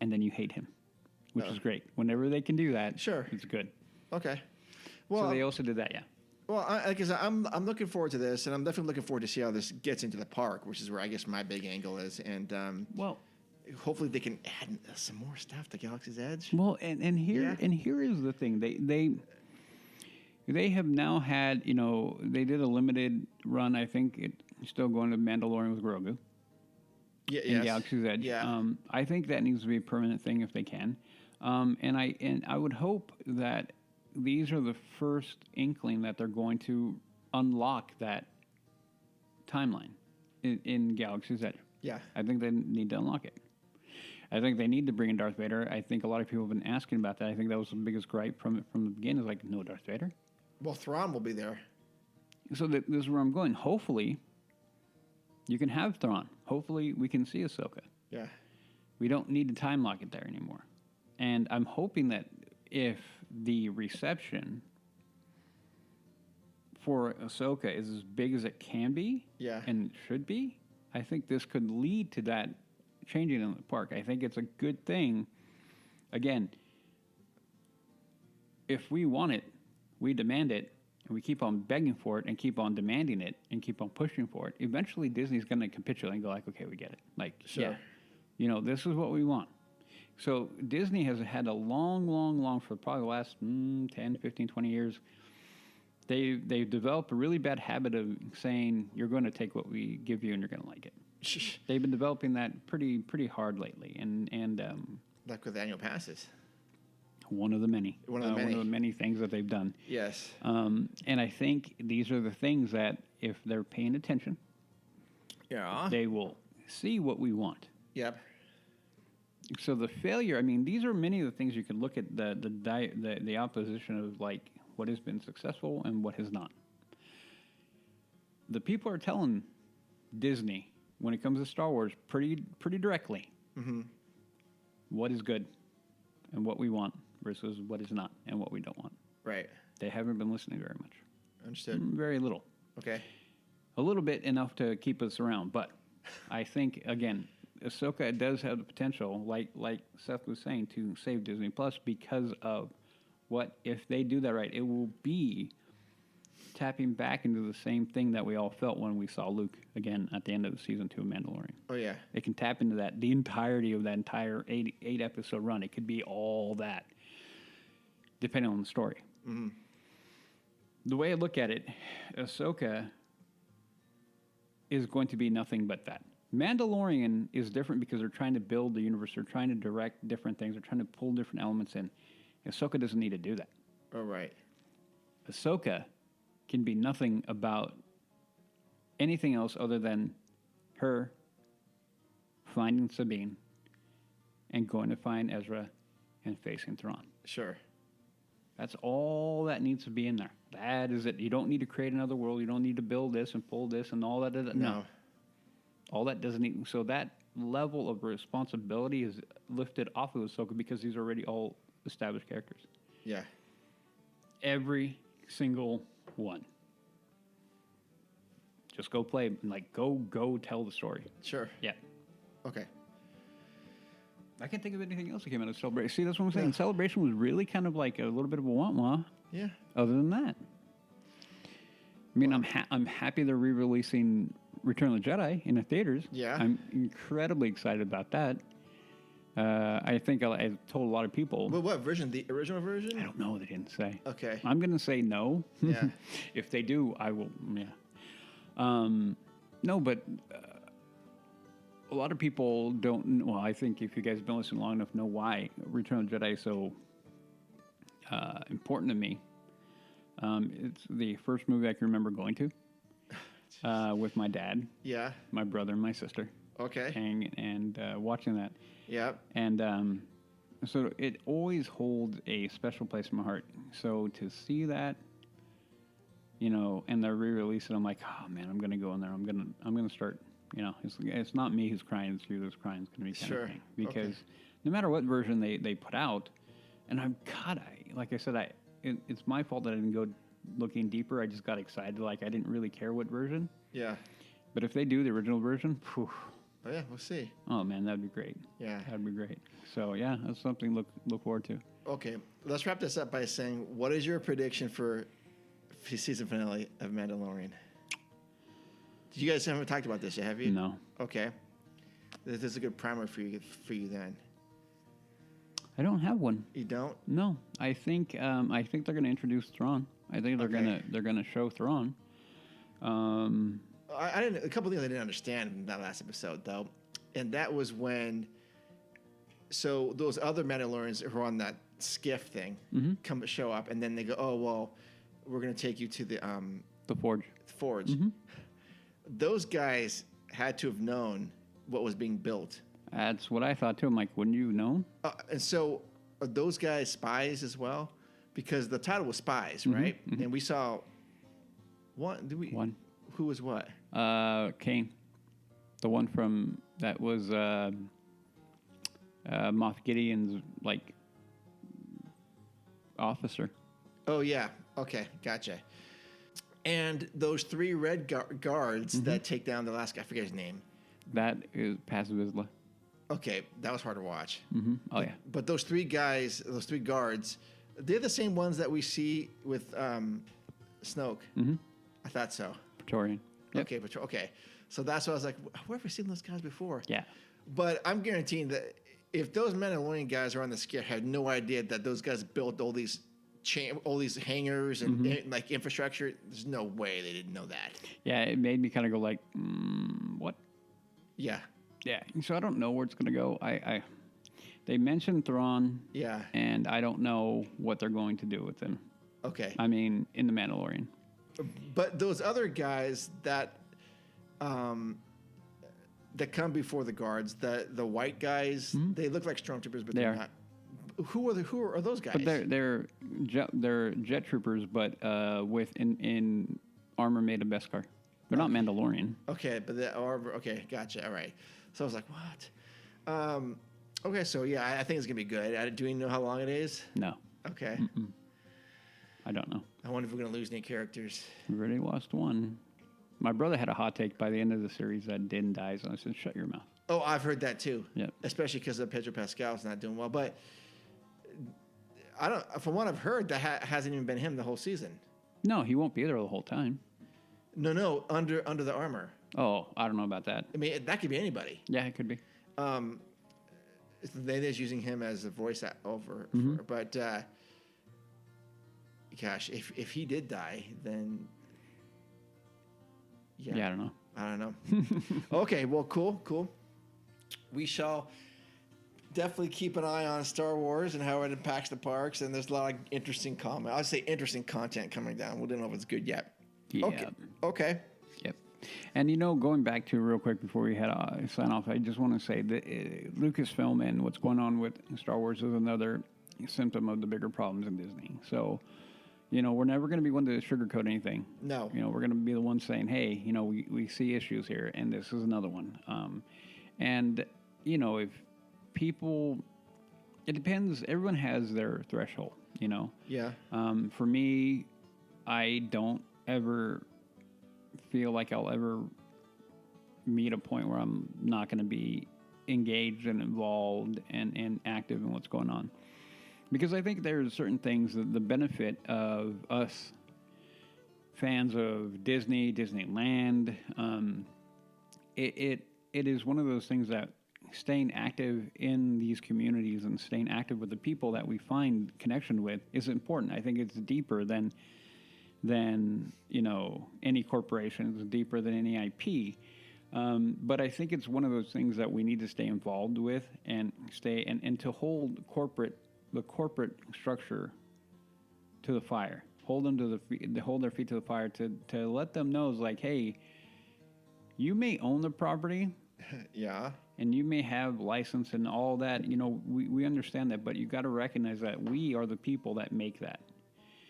and then you hate him, which is great. Whenever they can do that, it's good. Okay. Well, so they also did that, yeah. Well, I'm looking forward to this, and I'm definitely looking forward to see how this gets into the park, which is where I guess my big angle is. And hopefully they can add some more stuff to Galaxy's Edge. Well, and here is the thing: they have now had, they did a limited run. I think it's still going to Mandalorian with Grogu. In Galaxy's Edge. Yeah. I think that needs to be a permanent thing if they can, and I would hope that these are the first inkling that they're going to unlock that timeline in Galaxy's Edge. Yeah. I think they need to unlock it. I think they need to bring in Darth Vader. I think a lot of people have been asking about that. I think that was the biggest gripe from the beginning. Is like, no Darth Vader. Well, Thrawn will be there. So this is where I'm going. Hopefully, you can have Thrawn. Hopefully, we can see Ahsoka. Yeah. We don't need to time lock it there anymore. And I'm hoping that if the reception for Ahsoka is as big as it can be, and should be, I think this could lead to that changing in the park. I think it's a good thing. Again, if we want it, we demand it, and we keep on begging for it and keep on demanding it and keep on pushing for it, eventually Disney's going to capitulate and go like, okay, we get it. Like, this is what we want. So Disney has had a long, for probably the last 10, 15, 20 years, they've developed a really bad habit of saying, you're going to take what we give you and you're going to like it. They've been developing that pretty hard lately. And like with annual passes. One of the many things that they've done. Yes. And I think these are the things that, if they're paying attention, they will see what we want. Yep. So the failure, I mean, these are many of the things you can look at the opposition of, like, what has been successful and what has not. The people are telling Disney, when it comes to Star Wars, pretty directly, what is good and what we want versus what is not and what we don't want. Right. They haven't been listening very much. Understood. Very little. Okay. A little bit enough to keep us around, but I think, again, Ahsoka does have the potential, like Seth was saying, to save Disney Plus because of what, if they do that right, it will be tapping back into the same thing that we all felt when we saw Luke again at the end of season 2 of Mandalorian. Oh, yeah. It can tap into that, the entirety of that entire eight episode run. It could be all that, depending on the story. Mm-hmm. The way I look at it, Ahsoka is going to be nothing but that. Mandalorian is different because they're trying to build the universe. They're trying to direct different things. They're trying to pull different elements in. Ahsoka doesn't need to do that. Oh, right. Ahsoka can be nothing about anything else other than her finding Sabine and going to find Ezra and facing Thrawn. Sure. That's all that needs to be in there. That is it. You don't need to create another world. You don't need to build this and pull this and all that. No. All that doesn't need. So that level of responsibility is lifted off of Ahsoka because these are already all established characters. Yeah. Every single one. Just go play. Like, go tell the story. Sure. Yeah. Okay. I can't think of anything else that came out of Celebration. See, that's what I'm saying. Yeah. Celebration was really kind of like a little bit of a wah-wah. Yeah. Other than that. I mean, I'm happy they're re-releasing Return of the Jedi in the theaters. Yeah. I'm incredibly excited about that. I think I told a lot of people. Well, what version? The original version? I don't know. They didn't say. Okay. I'm going to say no. Yeah. If they do, I will. Yeah. No, but a lot of people don't. Well, I think if you guys have been listening long enough, know why Return of the Jedi is so important to me. It's the first movie I can remember going to with my dad, Yeah. my brother, and my sister, Okay. and watching that. Yep. And so it always holds a special place in my heart. So to see that, you know, and they're re-releasing, I'm like, oh man, I'm gonna go in there. I'm gonna start. You know, it's not me who's crying; it's you who's crying. It's gonna be kind of thing because no matter what version they put out, and like I said, it's my fault that I didn't go looking deeper. I just got excited. Like I didn't really care what version. Yeah. But if they do the original version, phew, Oh yeah, we'll see. oh man, that'd be great. Yeah. That'd be great. So yeah, that's something to look forward to. Okay, let's wrap this up by saying, what is your prediction for season finale of Mandalorian? You guys haven't talked about this yet, have you? No. Okay. This is a good primer for you then. I don't have one. You don't? No, I think they're going to introduce Thrawn. I think they're gonna show Thrawn. I didn't. A couple things I didn't understand in that last episode, though, and that was when. So those other Mandalorians who are on that skiff thing show up, and then they go, "Oh well, we're going to take you to the Forge." Forge. Those guys had to have known what was being built. That's what I thought too. I'm like, wouldn't you know? And so, are those guys spies as well? Because the title was spies, right? And we saw one. Did we? One. Who was what? Kane, the one from that was Moff Gideon's like officer. Oh yeah. Okay, gotcha. And those three red guards that take down the last guy, I forget his name. That is Paz Vizsla. Okay, that was hard to watch. Oh yeah. But those three guys, those three guards, they're the same ones that we see with Snoke. I thought so. Praetorian. Yep. Okay, okay. So that's why I was like, where have we seen those guys before? Yeah. But I'm guaranteeing that if those Mandalorian guys are on the scare, had no idea that those guys built all these hangars and like infrastructure. There's no way they didn't know that. Yeah, it made me kind of go like, what? Yeah. Yeah. So I don't know where it's gonna go. They mentioned Thrawn. Yeah. And I don't know what they're going to do with him. Okay. I mean, in the Mandalorian. But those other guys that that come before the guards, the white guys, they look like stormtroopers, but they're not. Who are those guys? But they're jet troopers, but with in armor made of Beskar. They're not Mandalorian. Okay, but okay, gotcha. All right. So I was like, what? Okay, so yeah, I think it's gonna be good. Do we know how long it is? No. Okay. I don't know. I wonder if we're gonna lose any characters. We already lost one. My brother had a hot take by the end of the series that Din dies, and I said, "Shut your mouth." Oh, I've heard that too. Yeah. Especially because of Pedro Pascal's not doing well, but I don't. From what I've heard, that hasn't even been him the whole season. No, he won't be there the whole time. No, under the armor. Oh, I don't know about that. I mean, that could be anybody. Yeah, it could be. They're just using him as a voice over, but gosh, if he did die, then yeah, I don't know. I don't know. Okay, well, cool. We shall definitely keep an eye on Star Wars and how it impacts the parks. And there's a lot of interesting comment. I'd say interesting content coming down. We don't know if it's good yet. Yeah. Okay. Yep. And going back to real quick before we sign off, I just want to say that Lucasfilm and what's going on with Star Wars is another symptom of the bigger problems in Disney. So, we're never going to be one to sugarcoat anything. No. We're going to be the ones saying, hey, we see issues here, and this is another one. If people, it depends. Everyone has their threshold, Yeah. For me, I don't ever feel like I'll ever meet a point where I'm not going to be engaged and involved and active in what's going on. Because I think there's certain things that the benefit of us fans of Disney, Disneyland, it is one of those things that staying active in these communities and staying active with the people that we find connection with is important. I think it's deeper than any corporation. It's deeper than any IP. But I think it's one of those things that we need to stay involved with and stay and to hold the corporate structure to the fire. Hold their feet to the fire to let them know is like, hey, you may own the property. Yeah. And you may have license and all that. We understand that, but you got to recognize that we are the people that make that.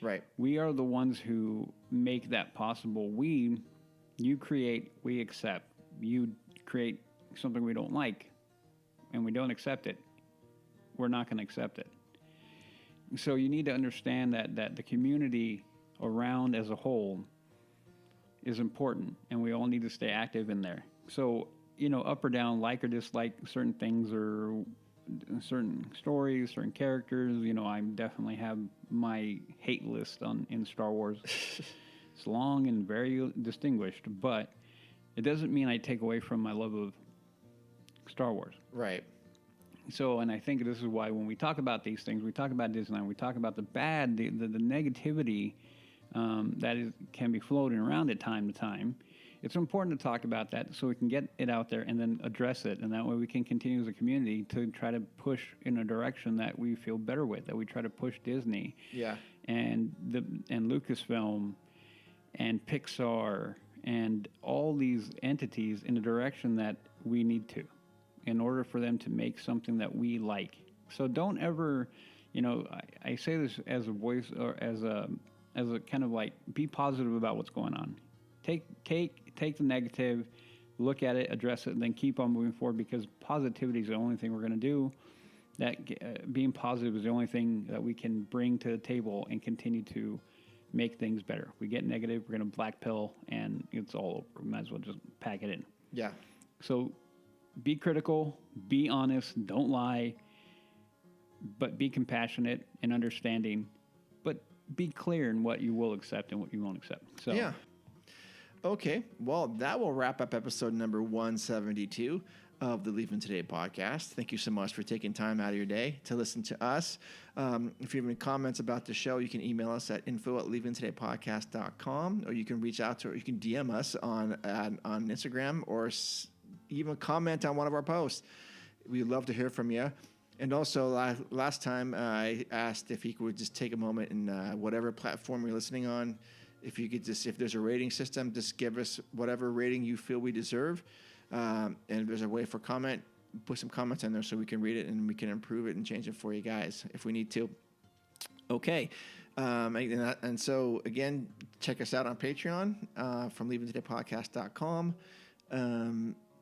Right. We are the ones who make that possible. You create, we accept. You create something we don't like, and we don't accept it. We're not going to accept it. So you need to understand that the community around as a whole is important, and we all need to stay active in there. So, up or down, like or dislike certain things or certain stories, certain characters. I definitely have my hate list in Star Wars. It's long and very distinguished, but it doesn't mean I take away from my love of Star Wars. Right. So, and I think this is why when we talk about these things, we talk about Disneyland, we talk about the bad, the negativity that can be floating around at time to time. It's important to talk about that so we can get it out there and then address it. And that way we can continue as a community to try to push in a direction that we feel better with, that we try to push Disney. Yeah. And Lucasfilm and Pixar and all these entities in a direction that we need to in order for them to make something that we like. So don't ever, I say this as a voice or as a kind of like be positive about what's going on. Take the negative, look at it, address it, and then keep on moving forward because positivity is the only thing we're going to do. That being positive is the only thing that we can bring to the table and continue to make things better. We get negative, we're going to black pill, and it's all over. We might as well just pack it in. Yeah. So be critical, be honest, don't lie, but be compassionate and understanding, but be clear in what you will accept and what you won't accept. So yeah. Okay, well, that will wrap up episode number 172 of the Leaving Today podcast. Thank you so much for taking time out of your day to listen to us. If you have any comments about the show, you can email us at info@leavingtodaypodcast.com, or you can reach out to, or you can DM us on Instagram, or even comment on one of our posts. We'd love to hear from you. And also, last time I asked if you could just take a moment and whatever platform you're listening on, if you could if there's a rating system, just give us whatever rating you feel we deserve. And if there's a way for comment, put some comments in there so we can read it and we can improve it and change it for you guys if we need to. Okay. And so, again, check us out on Patreon from leavingtodaypodcast.com.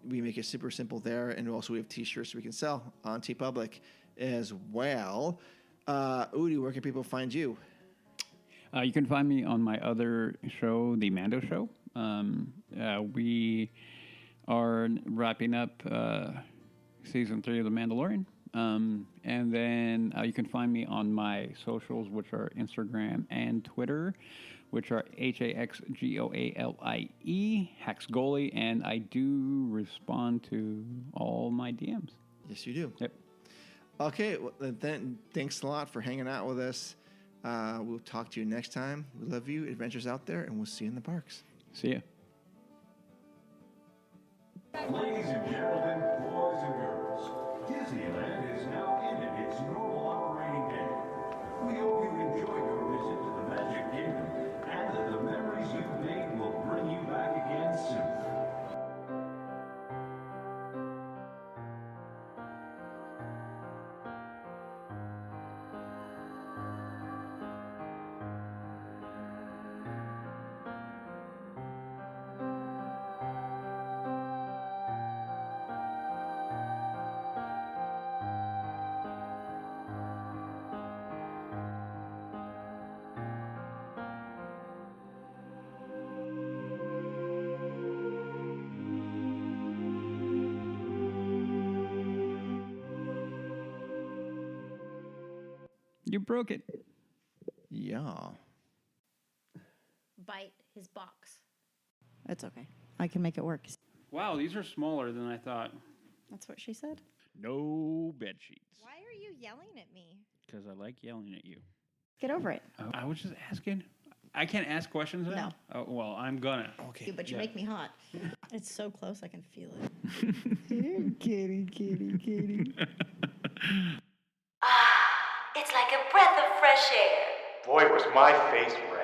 We make it super simple there. And also we have T-shirts we can sell on TeePublic as well. Odie, where can people find you? You can find me on my other show, The Mando Show. We are wrapping up season 3 of The Mandalorian. And then you can find me on my socials, which are Instagram and Twitter, which are HAXGOALIE, Haxgoalie, and I do respond to all my DMs. Yes, you do. Yep. Okay, well, then thanks a lot for hanging out with us. We'll talk to you next time. We love you. Adventures out there, and we'll see you in the parks. See ya. Ladies and gentlemen, boys and girls, Disneyland is now You broke it. Yeah. Bite his box. It's okay. I can make it work. Wow, these are smaller than I thought. That's what she said. No bed sheets. Why are you yelling at me? Because I like yelling at you. Get over it. I was just asking. I can't ask questions now? No. Oh, well, I'm gonna. Okay. But you make me hot. It's so close, I can feel it. Kitty. It's like a breath of fresh air. Boy, was my face red.